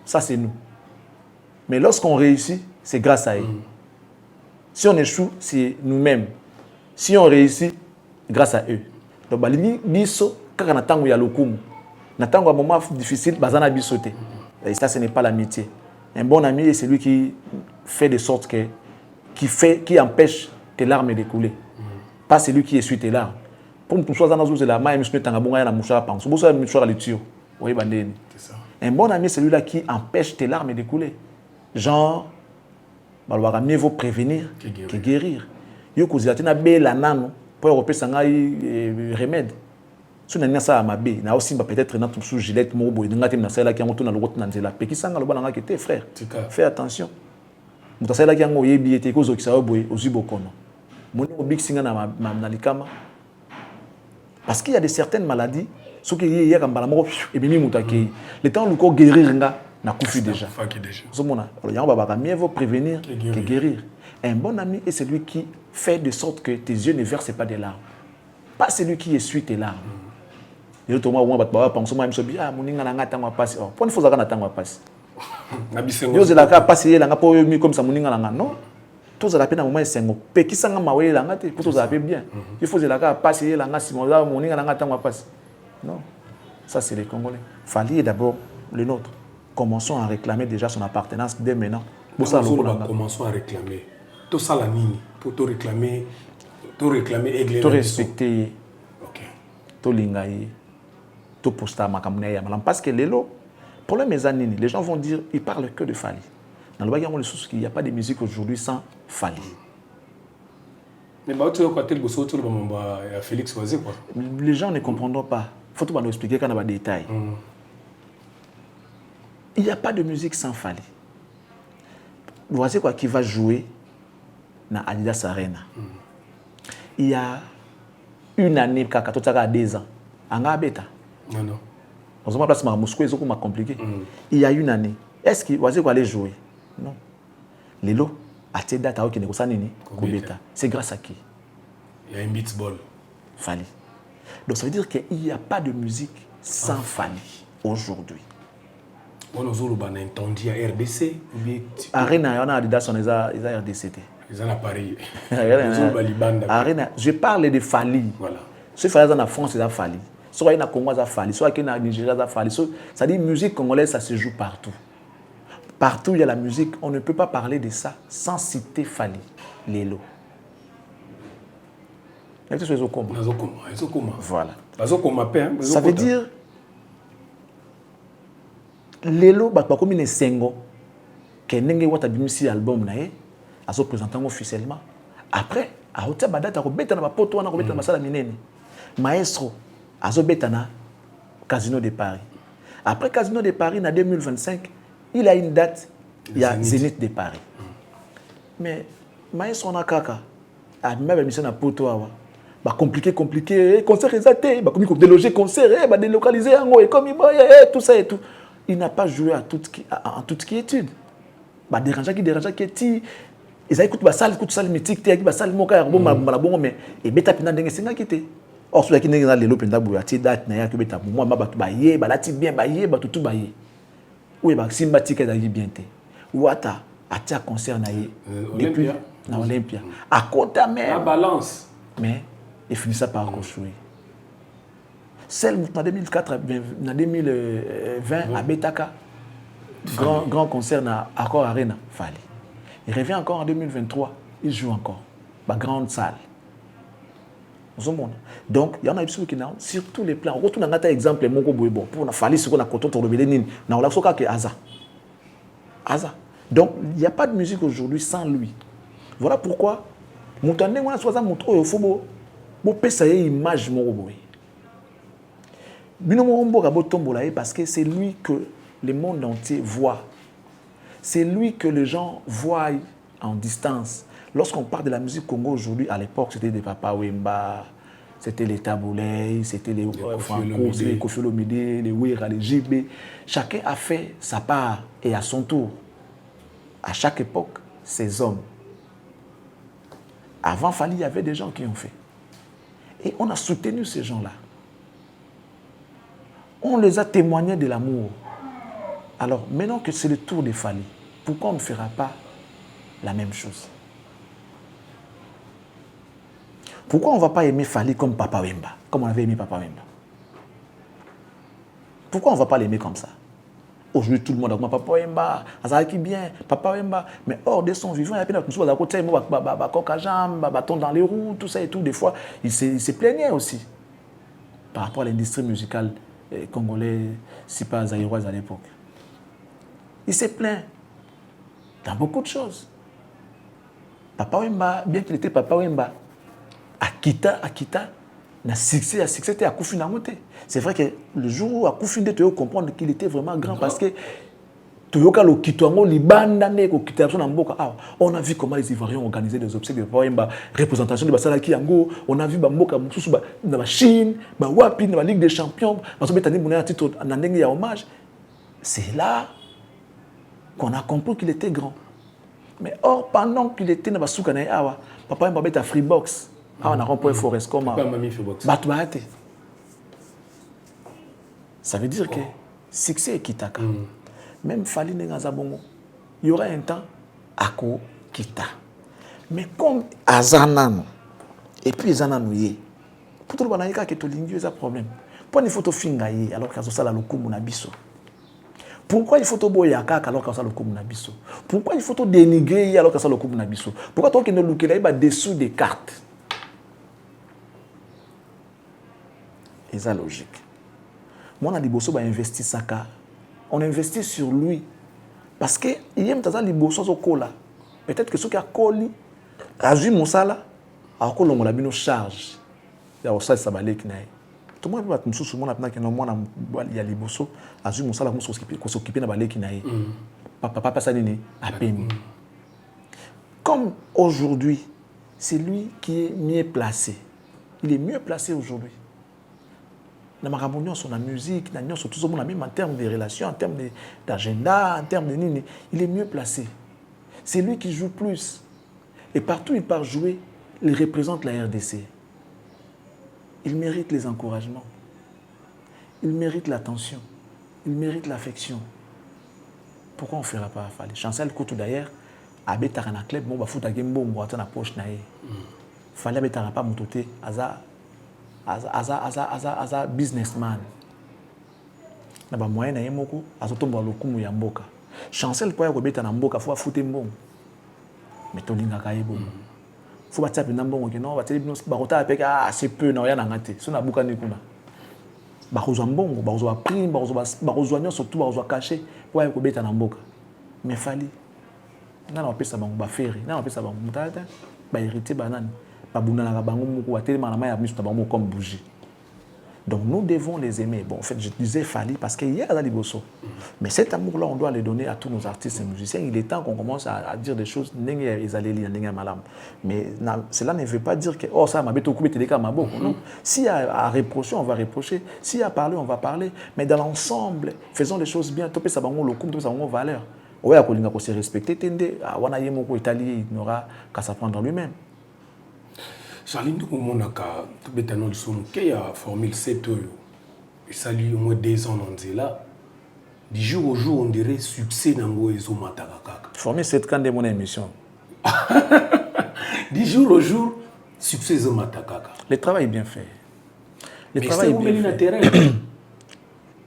ça c'est nous. Mais lorsqu'on réussit, c'est grâce à eux. Si on échoue, c'est nous-mêmes. Si on réussit, grâce à eux. Donc, Bisso, quand on attend où il y a le coup, on attend un moment difficile, Bazana Bissoté. Et ça, ce n'est pas l'amitié. Un bon ami, c'est celui qui fait de sorte que, qui empêche tes larmes de couler. Pas celui qui essuie tes larmes. Pour nous choisir dans la main, je un bon ami, c'est celui-là qui empêche tes larmes de couler. Genre, mieux vaut prévenir que guérir. Yo kuzilatina be la nano pour européen sanga remède. Si on a ça à ma bé, na aussi peut-être dans tout sous gilet mobo, ngati na sala qui on tourne le route na nzela. Pe ki sanga lo bana ngaki frère. Fais attention. Mutasala qui ngo yebi ete ko zo kisao boy ozibokono. Moni obik singa na likama. Parce qu'il y a des certaines maladies, ce qui est hier et bien le temps où guérir n'a couffé déjà. Alors mieux vaut prévenir que guérir. Un bon ami est celui qui fait de sorte que tes yeux ne versent pas des larmes. Pas celui qui essuie tes larmes. Et tout le monde va penser moi je dis ah mon ninga nga tanga passe. Pour une fois ça na tanga passe. Na bisengo. Yo zela ka passe yela nga po mi comme ça mon ninga nga non. Tous à la peine à un moment c'est un peu qui s'en a maoué là pour tous à bien. Il faut la passer là si mon ninga nga tanga passe. Non. Ça c'est les Congolais. Fallait d'abord le nôtre. Commençons à réclamer déjà son appartenance dès maintenant. Commençons à réclamer. Tout ça la nini pour te réclamer église. Tout respecter. OK. Tout lingaï. Tout posta makamune malam parce que les lots problème mes anini les gens vont dire ils parlent que de Fali. Dans le bagage il n'y a pas de musique aujourd'hui sans Fali. Mais tu as côté le Félix Oisé quoi. Les gens ne comprendront pas. Il faut tout nous expliquer quand on a des détails. Il n'y a pas de musique sans Fali. Voici quoi qui va jouer dans Adidas Arena. Il y a une année, quand tu as 2 ans, en Abeta. Non. On se place à Moscou, c'est compliqué. Il y a une année. Est-ce qu'il va aller jouer? Non. Les lots, à tes dates, c'est grâce à qui? Il y a un beatball. Fali. Donc ça veut dire qu'il n'y a pas de musique sans Fali aujourd'hui. On a entendu à RDC. Arena, on a Adidas, on a RDC. Ils ont Paris. Arena, je parle de Fali. Voilà. Ce Fali en France, c'est Fali. Soit il y a Congo, c'est Fali. Soit il y a Nigeria, c'est Fali. Ça dit musique congolaise, ça se joue partout. Partout où il y a la musique, on ne peut pas parler de ça sans citer Fali. Lélo. Voilà. Ça veut dire Lélo, comme une sengo, que n'engé wata bimisi album nae, a se présentant officiellement. Après, à hauteur badata ko beta na poto wana ko beta na masala minene. Maestro a zo beta na Casino de Paris. Après Casino de Paris en 2025, il a une date, il y a Zénith de Paris. Mais Maestro na kaka a même mission na poto awa. Bah compliqué concert exacté, bah comme déloger concert, bah délocaliser en et comme tout ça et tout. Il n'a pas joué en toute quiétude. Bah dérangeant qui est ils écoutent ba salle mythique te ba salle moka bon malabongo mais et beta pina ndenge singa kité. Or ceux qui n'ont les lopenda boya ti date na ya que beta moi ba ba yé ba lati bien ba yé ba tout ba yé. Oui ba simba tika da bien te. Wata atia concert na yé depuis na Olympia. À côté même. La balance. Mais il finit ça par construire. Celle en 2004, en 2020 à Betaka, grand concert à Accor Arena, Fali. Il revient encore en 2023, il joue encore, dans grande salle. Donc, il y en a qui sont sur tous les plans. Retourne à un exemple, mon bon, pour falloir ce qu'on a quand on rebelle, on a que Aza. Donc, il n'y a pas de musique aujourd'hui sans lui. Voilà pourquoi, mon tandem, on a soit montré au faut ça y image mon robot. Parce que c'est lui que le monde entier voit. C'est lui que les gens voient en distance. Lorsqu'on parle de la musique Congo aujourd'hui, à l'époque, c'était des Papa Wemba, c'était les Taboulay, c'était les Franco, c'était les Kofi Olomide, les Wera, les JB. Chacun a fait sa part et à son tour. À chaque époque, ces hommes. Avant Fali, il y avait des gens qui ont fait. Et on a soutenu ces gens-là. On les a témoigné de l'amour. Alors, maintenant que c'est le tour de Fali, pourquoi on ne fera pas la même chose? Pourquoi on ne va pas aimer Fali comme Papa Wemba, comme on avait aimé Papa Wemba? Pourquoi on ne va pas l'aimer comme ça? Aujourd'hui, tout le monde a dit Papa Wemba, Azaki bien, Papa Wemba, mais hors de son vivant, il y a plein de choses à côté, bâton dans les roues, tout ça et tout. Des fois, il se plaignait aussi par rapport à l'industrie musicale congolaise, si pas zaïroise à l'époque. Il s'est plaint dans beaucoup de choses. Papa Wemba, bien qu'il était Papa Wemba, Akita, na succès était à Koufi Namote. C'est vrai que le jour où Koufi Namote, tu vas comprendre qu'il était vraiment grand parce que on a vu comment les Ivoiriens ont organisé des obsèques de Papa Wemba, représentation de Basalaki Yango, on a vu Bamboka Moussou dans la Chine, Wapi dans la Ligue des Champions, hommage. C'est là qu'on a compris qu'il était grand. Mais or, pendant qu'il était dans la Soukanaï Awa, Papa Wemba était à Freebox. On a rempli Forest comme ça veut dire que succès est Kitaka. Même Fali Ngazabongo, il y aura un temps à Kita. Mais comme Azanano, et puis Azanano yé, pour tout le monde, il y a un problème. Pourquoi il faut te fingayer alors qu'il y a ça le coup Munabiso? Pourquoi il faut te boyaka alors qu'il y a ça le coup Munabiso? Pourquoi il faut te dénigrer alors qu'il y a ça le coup Munabiso? Pourquoi toi qui ne look là dessous des cartes? Et ça logique. Moi, on a dit Bosso va investir Saka. On investit sur lui. Parce que il y a des Bosso au cola. Peut-être que ceux qui a collé, Azui Moussala, a collé mon abino charge. Il y a aussi ça balé qui n'est. Tout le monde va te soucier mon abna qui il y a les Bosso, Azui Moussala qu'on s'occupe de balé qui n'est. Papa passe à l'année à peine. Comme aujourd'hui, c'est lui qui est mieux placé. Il est mieux placé aujourd'hui. Sur la musique, sur tout le monde, même en termes de relations, en termes d'agenda, en termes de nini, il est mieux placé. C'est lui qui joue plus. Et partout où il part jouer, il représente la RDC. Il mérite les encouragements. Il mérite l'attention. Il mérite l'affection. Pourquoi on ne fera pas Fali? Chancel Koutou d'ailleurs, à Bétarana Club, on va foutre à Gembo, on va la poche. Fali à Bétarana pas montoté, Aza businessman. Na ba moyen na yemoko azotomba lokumu ya mboka. Chancel kwa kobeta na mboka faut fouter mbongo. Mais tolinga ka yebo. Faut ba tsapi na mbongo ke non ba teli bino ba kota apeka c'est peu na ya na ngate. So na buka ni kuna. Ba kozwa mbongo, ba kozwa prime, ba kozwa nyo surtout ba kozwa caché kwa kobeta na mboka. Mais Fali na na pesa bango ba feri, na na pesa bango mutata ba hérité banane. Comme bougie. Donc nous devons les aimer. Bon, en fait, je disais Fali parce qu'il y a Azali Bosso. Mais cet amour-là, on doit le donner à tous nos artistes et musiciens. Il est temps qu'on commence à dire des choses. Mais cela ne veut pas dire que ça m'a beaucoup non. S'il y a à reprocher, on va reprocher. S'il y a à parler, on va parler. Mais dans l'ensemble, faisons les choses bien. Topé ça bango lokum, topé ça bango valeur. Ouais, à Kolinga pour se respecter, tende. À Wana Yemoko Italie, il n'aura qu'à s'apprendre lui-même. Charlie, nous avons Formule 7 et ça lui au moins 2 ans on là. Du jour au jour, on dirait succès dans le Formule 7 quand de mon émission. Du jour au jour, succès dans Matakaka. Le travail est bien fait. Le travail est bien fait.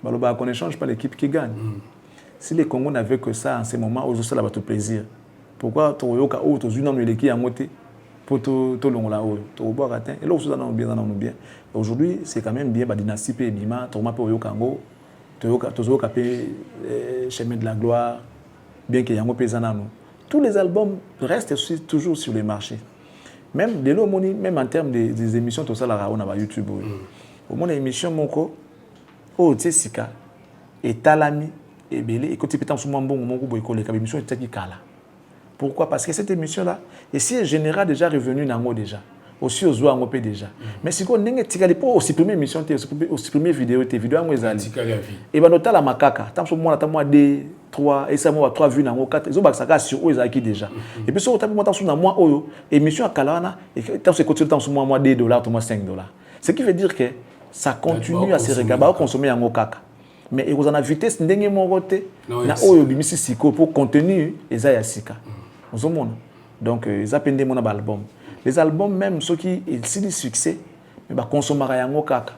On n'échange pas l'équipe qui gagne. Si les Congos n'avaient que ça en ce moment, aux autres, ça va tout plaisir. Pourquoi tu as eu l'équipe à monter? pour tout longola to boire atteint et là aussi dans bien. Aujourd'hui, c'est quand même bien ba dynastie pe bima, Thomas pe Oyokango, Tozo Kapé, Chemin de la gloire, bien qu'il y ait un paysan. Tous les albums restent toujours sur les marchés. Même de l'eau, même en termes des émissions, tout ça, là, on a YouTube. Au moins, l'émission, mon co, oh, Tessika, et Talami, et Belé, et quand tu peux t'en souvenir, mon groupe, l'émission est technique là. Pourquoi? Parce que cette émission-là, et si elle génère déjà revenu nango déjà, aussi aux oies angopé déjà. Mais si on n'est pas aussi première émission, aussi première vidéo, tes vidéos en Wezali. Et ben notamment la macaca, tant que moi, moi des 3 et ça moi 3 vues nango 4, ils ont ça sur eux qui déjà. Et puis sur tant moi tant sur moi émission à Kalana et tant c'est continue tant sur moi $2, moi $5. Ce qui veut dire que ça continue à se regarder, à consommer en caca. Mais ils ont la vitesse ndenge mon côté na oyo bimisi siko pour contenu eza ya sika. Donc ils appellent mon album. Les albums même ceux qui sont des succès mais ba consommer yango kaka.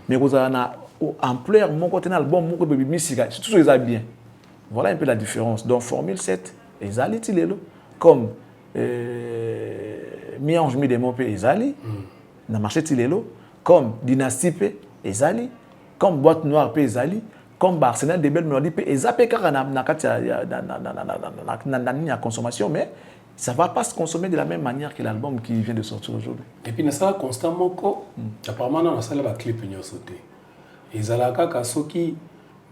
Mais ils ont na ampleur mon côté na album mon côté bimisi sika, tout ça bien. Voilà un peu la différence. Donc Formule 7 ezali tilelo comme Miange mi demo pe ezali na marché tilelo comme Dynastie pe ezali comme Boîte Noire pe ezali comme Arsenal de Belle Melody pe ezapé car na kati na consommation mais ça va pas se consommer de la même manière que l'album qui vient de sortir aujourd'hui. Et puis na ça constamment ko apparemment na ça la clip nyo sauté. Ezalaka ka soki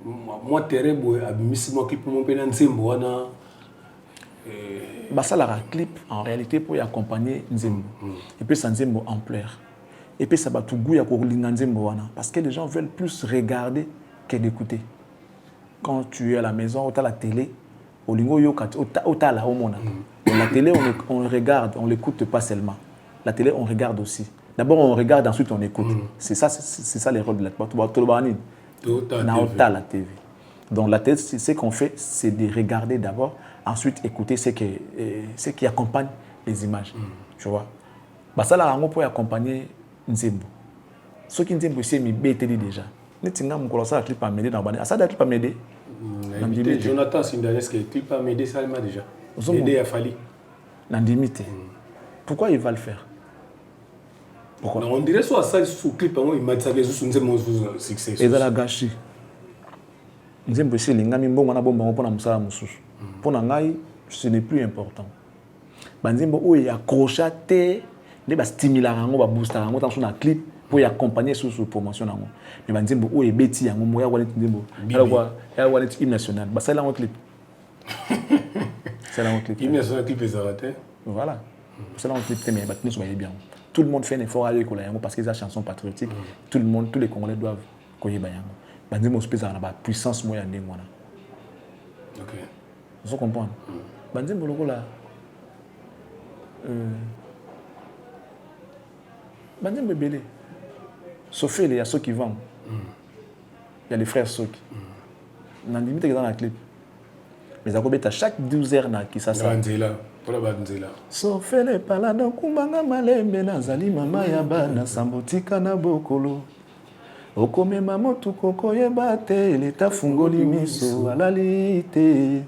moi terrible abimisi mo clip mon pe na nzembo wana ça la clip en réalité pour y accompagner nzembo. Et puis ça nzembo ampleur. Et puis ça va tout goût ya ko linga nzembo wana parce que les gens veulent plus regarder que d'écouter. Quand tu es à la maison ou à la télé, au lingo yo ota la homona. La télé on regarde, on l'écoute pas seulement. La télé on regarde aussi. D'abord on regarde, ensuite on écoute. C'est ça les rôles de la télé. La TV. Donc la télé, ce qu'on fait, c'est de regarder d'abord, ensuite écouter ce qui accompagne les images. Tu vois. Ça là on peut accompagner Nzembo. Ce qui Nzembo c'est mi BTD déjà. Netinga mukolo ça clip à m'aider dans bande. Ça clip à m'aider. Jonathan Sindanes qui clip à m'aider ça m'a déjà. Aider a fallu. Nandimité. Pourquoi il va le faire? Pourquoi? On dirait soit ça sous clip il m'a dit ça que sous Nzembo succès. Et dans la gâchis. Nzembo c'est lingami mbongo na bomba pour na musala mususu. Pour na ngai ce n'est plus important. Banzembo o ya crochaté, ne ba stimuler rango ba booster rango tant sur na clip pour y accompagner sur promotion nango. Mais banzembo o e beti yango moya wa nzembo. Ya wa hymne national. Ba ça là on clip. C'est là on clip. Hymne national clip est raté. Voilà. C'est là on clip mais ba nous bien. Tout le monde fait un effort à l'école yango parce que c'est une chanson patriotique. Tout le monde, tous les Congolais doivent koyeba yango. Banzembo spécial na ba puissance moya ndenge wana. OK. Vous comprenez? Banzembo loko là Banzembo belé. Sauf il y a ceux qui vendent. Il y a les frères Soki. On a limite dans la clip. Mais à chaque 12 heures qui ça ça. Sauf les palades kumbanga malembe nazali mama ya bana sambotika na bokolo. Okome mama tukoko yebate leta fungoli miso alali te.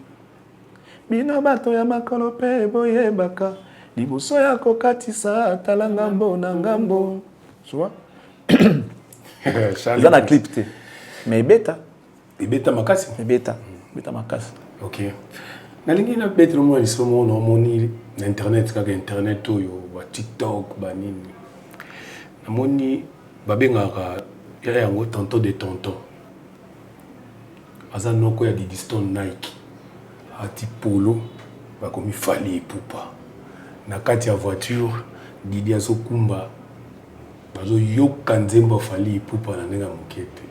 Bino bato ya makolo pe boyebaka liboso ya kokatisa tala ngambo na ngambo. Tu vois? Dans la clip te. Mais bêta. Et bêta makasi. Mais bêta makasi. OK. Nalingi na bêta mo lisomo no moni na internet kaka internet oyo wa TikTok ba nini. Na moni babengaka ya yango tonton de tonton. Aza noko ya Didiston Nike. Ati polo ba komi fali pupa. Na kati ya voiture Didi azokumba bazo yoka Nzembo fali pupa na nenga mokete.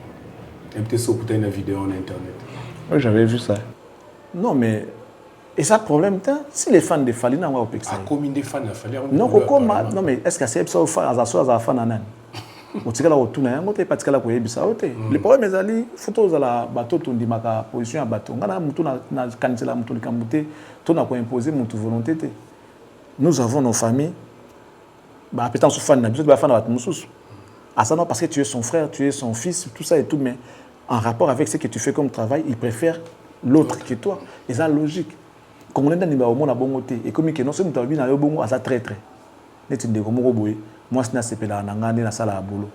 Et peut-être ça écouter une vidéo en internet. Oui, j'avais vu ça. Non mais et ça problème si les fans de Fali na wa pexer. Combien de fans de Fali? Non mais est-ce que c'est ça au fan à fan nan? Otikala otuna yango te patikala ko yebisa ote. Le problème ezali photo za la bateau tondi maka position ya bateau. Ngana mutu na kanisela mutu likamute to na ko imposer mutu volonté te. Nous avons nos familles. Bah peut-être sous fan na biso ba fan na mususu. Ah ça non parce que tu es son frère, tu es son fils, tout ça et tout mais en rapport avec ce que tu fais comme travail, il préfère l'autre que toi. Et ça logique. Comme on est dans le monde à bon côté et comme que non c'est mutu na yo bongo à ça très très. neti ndeko moko boye moi sina sepela na ngande na sala ya boulot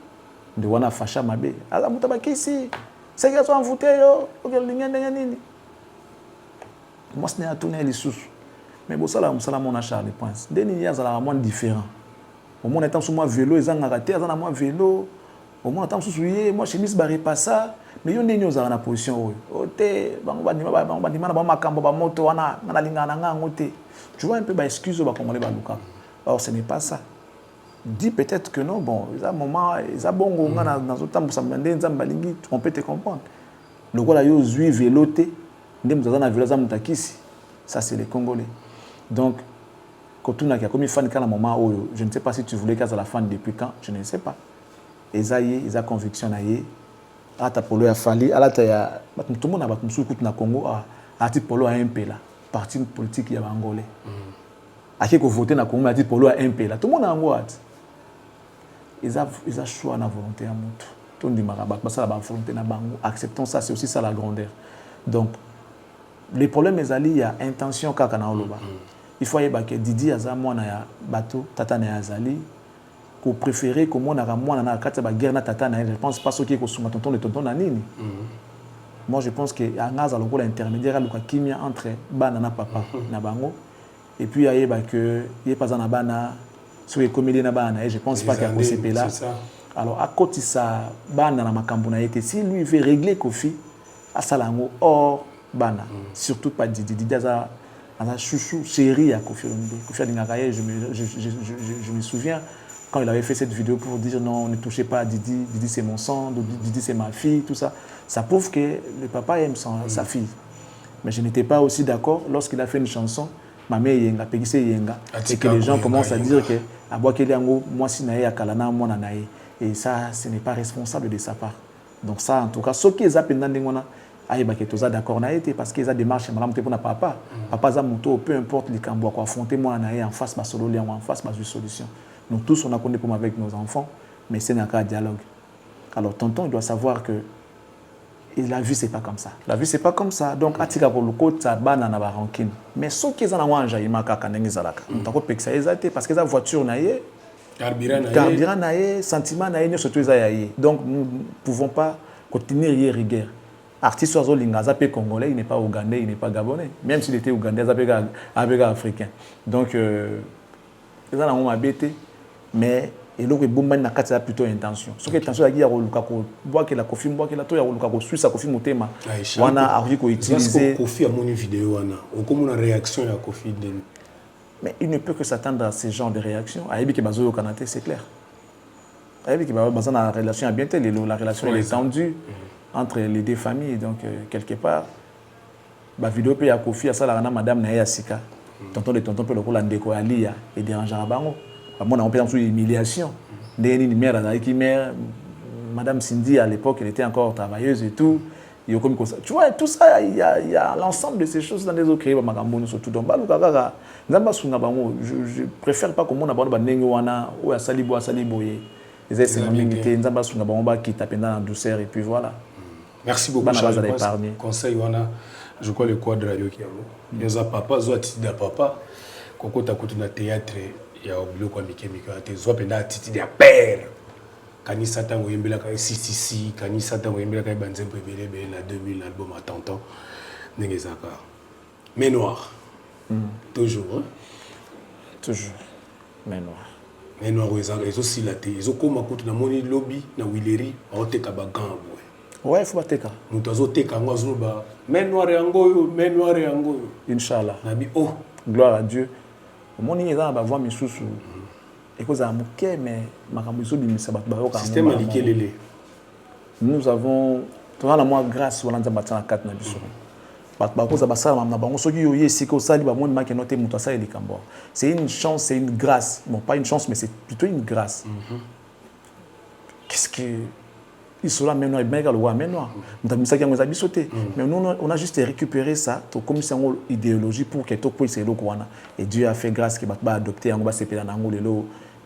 nde wana fasha mabe ala muta bakisi c'est que sont envoûté yo OK lingende nini moi sina tourner les sous mais bon ça là musala mon achat les points ndeni ya zala moins différent au moins étant sur moi vélo ezanga raté azana moi vélo au moins étant sous moi chemise barré pas ça mais yo ndeni ozala na position ote bango bandima na ba makambo ba moto wana na lingana nga ngote tu vois un peu ba excuse ba congolais ba luka or ce n'est pas ça dis peut-être que non bon ils a moment ils a bongo nga na zotambo samende nzamba lingi on peut te comprendre le quoi là yo zui véloté ndem zaza na vélo za mutakisi ça c'est les Congolais donc quand on a comme fan quand à moment où je ne sais pas si tu voulais qu'à la fan depuis quand je ne sais pas ils a conviction naie à ta polo ya fali à la ta ya tout le monde a battu musuku na Congo à ti polo a un peu là parti politique ya angolais à qui ko voter na Congo a ti polo a un peu là tout le monde a ngwa ils a choix na volonté à mutu tout ndi maraba ça la volonté na bango acceptons ça c'est aussi ça la grandeur donc les problèmes ezali ya intention kaka na oloba il faut y que Didi aza mwana ya bato tata na azali ko préférer ko mona ka mwana na kati ba guerre na tata na je pense pas ce qui est ko suma tonton na nini moi je pense que angaza lokola intermédiaire luka kimia entre bana na papa na bango et puis y a que y pas na bana sur les comédies na bana et je pense pas qu'il y a CP là alors à côté ça bana na makambo na été si lui veut régler Kofi à salango or bana surtout pas Didi aza chouchou chéri à Kofi Olomide. Kofi Adingakaye, je me souviens quand il avait fait cette vidéo pour dire non, ne touchez pas à Didi, Didi c'est mon sang, Didi c'est ma fille, tout ça. Ça prouve que le papa aime sa fille. Mais je n'étais pas aussi d'accord lorsqu'il a fait une chanson, ma mère Yenga, Pegise Yenga, et que les gens commencent à dire que Aboakeliango, moi si nae akalana, moi nanae. Et ça, ce n'est pas responsable de sa part. Donc ça, en tout cas, ce qui est appelé aïe bah que tous d'accord n'a été parce qu'ils a démarché madame te pour na papa papa za moto peu importe les cambo quoi affronter moi na en face ma solo lien en face ma solution nous tous on a connu comme avec nos enfants mais c'est un cas de dialogue alors tonton il doit savoir que et la vie c'est pas comme ça la vie c'est pas comme ça donc atika ko loko ta bana na ba rancune mais ceux qui ont wanja ima kaka ndenge zalaka ntako pekisa ezate parce que za voiture na ye carburant na ye sentiment na ye surtout eza ya ye donc nous ne pouvons pas continuer hier rigueur artiste oiseau lingaza pe congolais il n'est pas ougandais il n'est pas gabonais même s'il était ougandais avec africain donc ils ont un bêté mais et donc bomba na kati a plutôt intention ce que intention la guerre luka ko bois que la Kofi bois que la to ya luka ko suisse Kofi motema wana arri ko utiliser Kofi a mon vidéo wana on comme une réaction à Kofi mais il ne peut que s'attendre à ce genre de réaction aibi que bazo kanate c'est clair aibi que bazo na relation à bien tel la relation est tendue entre les deux familles donc quelque part ba vidéo pe ya Kofi à ça la madame na ya sika tonton pe lokola ndeko alia et dérangeant bango moi on peut en sous humiliation des mère avec mère madame Cindy à l'époque elle était encore travailleuse et tout il y a comme ça tu vois tout ça il y a l'ensemble de ces choses dans des autres créés ba makambo surtout donc baluka kaka nzamba sunga bango je préfère pas comme on a ba ndenge wana o ya salibo boye les essais mingi nzamba sunga bango ba qui taper dans la douceur et puis voilà. Merci beaucoup. Conseil wana je crois le quadre radio qui a yoza papa zo atiti da papa koko takutu na théâtre ya obilo kwa mikemika te zo penda atiti da père kanisa tango yembela ka CCC kanisa tango yembela ka banzembo ebele na 2000 album à tonton ndenge zaka mais noir toujours hein? Toujours mais noir mais noir ils aussi la té ils koma kutu na moni lobby na wileri aoteka ba gambo. Ouais, il faut bateka. Mutazo teka ngwazo ba mais noir yango Inch'Allah. Nabi oh gloire à Dieu. Moni eza ba voix misusu. Et cause à moké mais makambo so bimisa ba ba système alikelele. Nous avons toi la moi grâce wala nzamba tsana 4 na biso. Ba cause ba sala na bango soki yo yesi ko sali ba moni make noté muto sa elikambo. C'est une chance, c'est une grâce. Bon pas une chance mais c'est plutôt une grâce. Qu'est-ce que ils sont là maintenant, ils sont là maintenant. Mais nous, on a juste récupéré ça, comme c'est une idéologie pour que tout puisse être là. Et Dieu a fait grâce qu'il va adopter un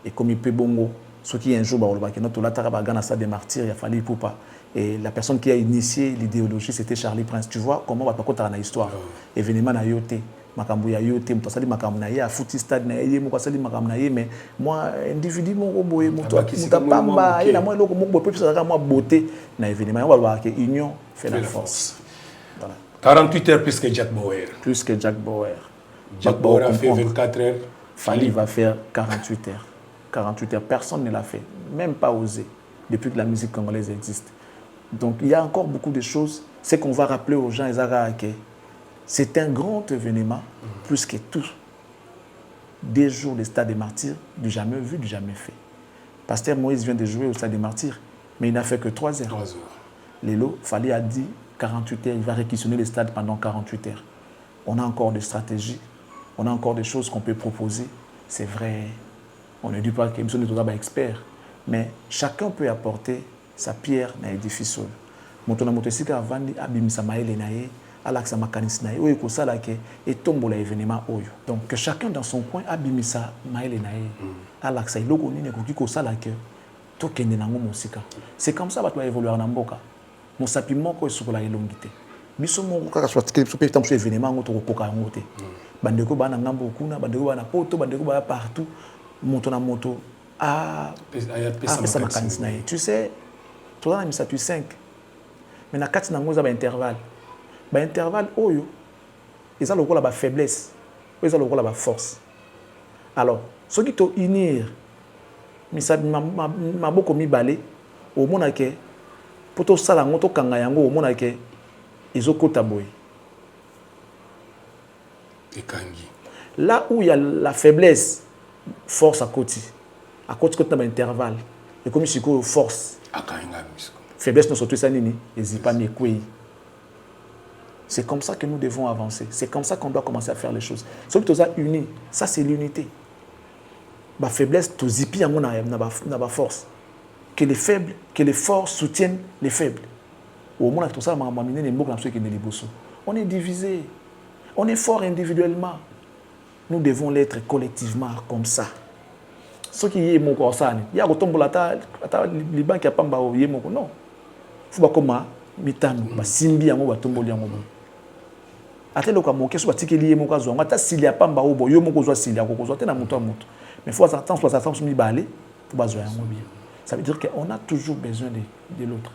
et comme il peut bongo, ce qui un jour notre ça des martyrs, il a fallu pour pas. Et la personne qui a initié l'idéologie, c'était Charlie Prince. Tu vois comment on va pas compter dans l'histoire. Événement na yoté. makambo ya yo te moto asali makambo na ye afuti stade na ye moko asali makambo na ye mais moi individu moko boye moto apamba ye na moi eloko moko boye pe ezalaka mwa beauté na événement yango balobaka ke union fait la force. Voilà. 48 heures plus que Jack Bauer. Plus que Jack Bauer. Jack Bauer a fait 24 heures. Fally va faire 48 heures. 48 heures, personne ne l'a fait, même pas osé, depuis que la musique congolaise existe. Donc il y a encore beaucoup de choses. C'est qu'on va rappeler aux gens, c'est un grand événement, plus que tout. Des jours des Stades des Martyrs, du jamais vu, du jamais fait. Pasteur Moïse vient de jouer au Stade des Martyrs, mais il n'a fait que 3 heures. 3 heures. Lélo, Fally a dit 48 heures, il va réquisitionner les stades pendant 48 heures. On a encore des stratégies, on a encore des choses qu'on peut proposer. C'est vrai, on ne dit pas que nous sommes experts, mais chacun peut apporter sa pierre dans l'édifice. Moto na moto sika avandi abimisa maele na ye, alaksa makanisi na ye, oyo kosala ke etombola événement oyo. Donc que chacun dans son coin abimisa maele na ye, alaksa iloko nini koki kosala ke tokende nango mosika. C'est comme ça bato va évoluer na mboka. Mosapi moko esukola elongi te. Biso moko kaka soit so pe tamso événement ngo to kokoka ngo te. Bandeko bana ngambo kuna, bandeko bana poto, bandeko bana partout. Moto na moto pesa makanisi na ye. Tu sais, toi na misatu 5. Mais na kati nango za ba intervalle. Ba intervalle oyo eza lokola ba faiblesse, eza lokola ba force. Alors, ce qui to unir misatu maboko mibale au mona ke poto sala ngo to kanga yango au mona ke ezokota boy. Là où il y a la faiblesse, force à côté. À côté de l'intervalle. Et comme si il force. Faiblesse ne sauter ça nini. C'est comme ça que nous devons avancer. C'est comme ça qu'on doit commencer à faire les choses. Ce qui est uni, ça c'est l'unité. La faiblesse, tu zipi na ba force. Que les faibles, que les forts soutiennent les faibles. Au moins, tout ça, on est divisé. On est fort individuellement. Nous devons l'être collectivement comme ça. Ce qui est mon corps, il y a autant de liban qui a pas de non. Il faut pas comme mitano, simbi yango batombo yango. Atelo ka moke so batiki lié mon kazo, ngata silia pamba obo yo moko zo silia ko zo te na moto moto. Mais faut attendre mi balé pour bazo yango bien. Ça veut dire qu'on a toujours besoin de l'autre.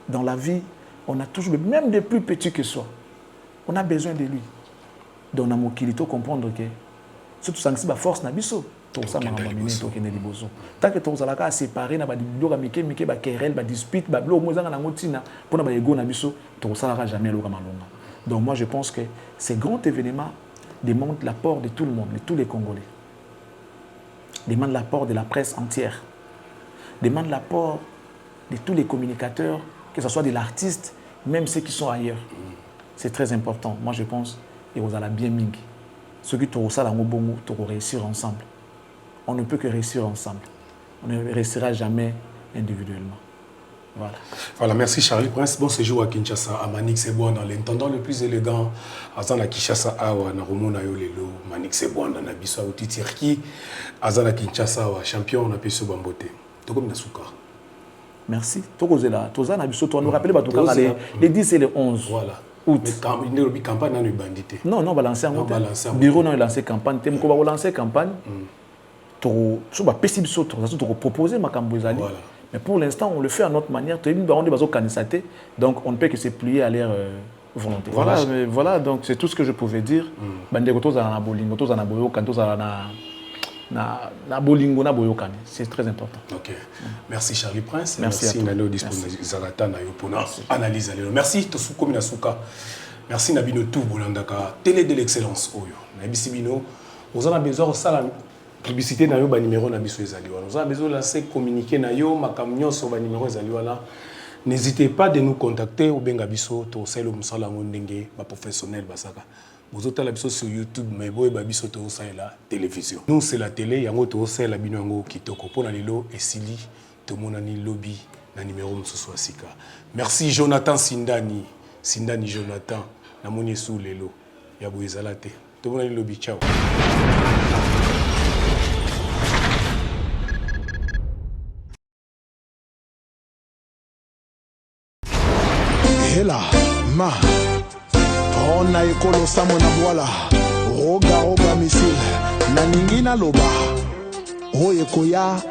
Dans la vie, on a toujours besoin, même des plus petits que soi. On a besoin de lui. Donc, on a mon comprendre que surtout ça, c'est la force na biso. Tout ça, tant que tu as séparé, tu as querelle, tu dispute, tu as ego na biso, tu ne jamais le malonga. Donc, moi, je pense que ces grands événements demandent l'apport de tout le monde, de tous les Congolais. Demandent l'apport de la presse entière. Demandent l'apport de tous les communicateurs, que ce soit de l'artiste, même ceux qui sont ailleurs. C'est très important. Moi, je pense et vous allez bien mingi. Ceux qui t'ont ça dans le bon mot, t'auront réussir ensemble. On ne peut que réussir ensemble. On ne réussira jamais individuellement. Voilà. Voilà, merci Charlie Prince. Bon séjour à Kinshasa, à Manik Sebouan, dans l'intendant le plus élégant. Azana Kinshasa, Awa, Narumona Yolelo, Manik Sebouan, dans Nabiso, Outi Tirki, Azana Kinshasa, champion, on a pu se bamboter. Tokom Nasuka. Merci. Tokozela, Tozana Biso, toi nous rappelez les 10 et les 11. Voilà. Août. Mais il campagne dans le bandité. Non, non, on va lancer un bureau, on va lancer campagne. On va lancer campagne. On va proposer ma campagne. Mais pour l'instant, on le fait à notre manière. Donc, on ne peut que se plier à leur volonté. Voilà, donc c'est tout ce que je pouvais dire. C'est très important. Ok. Merci Charlie Prince. Merci Nano Disponizalata Nayo pour analyse. Merci Tosuko Minasuka. Merci Nabino Tou Bolandaka. Télé de l'excellence Oyo. Nabisibino. Vous en avez besoin de ça. Publicité Nayo ba numéro Nabiso Ezaliwa. Vous avez besoin de lancer communiquer Nayo makamnyo sur ba numéro Ezaliwa là. N'hésitez pas de nous contacter au Bengabiso to selo musala ngondenge ba professionnel basaka. Vous êtes là sur YouTube, mais vous êtes sur la télévision. Nous, c'est la télé, yango to c'est la binongo kitoko pour lilo et sili to monani lobby na numéro msusu asika. Merci Jonathan Sindani Jonathan na moni sous lelo ya boizalate. To monani lobby ciao. Hela ma on a ekolo samo na boala roga roga missile na ningina loba oye koya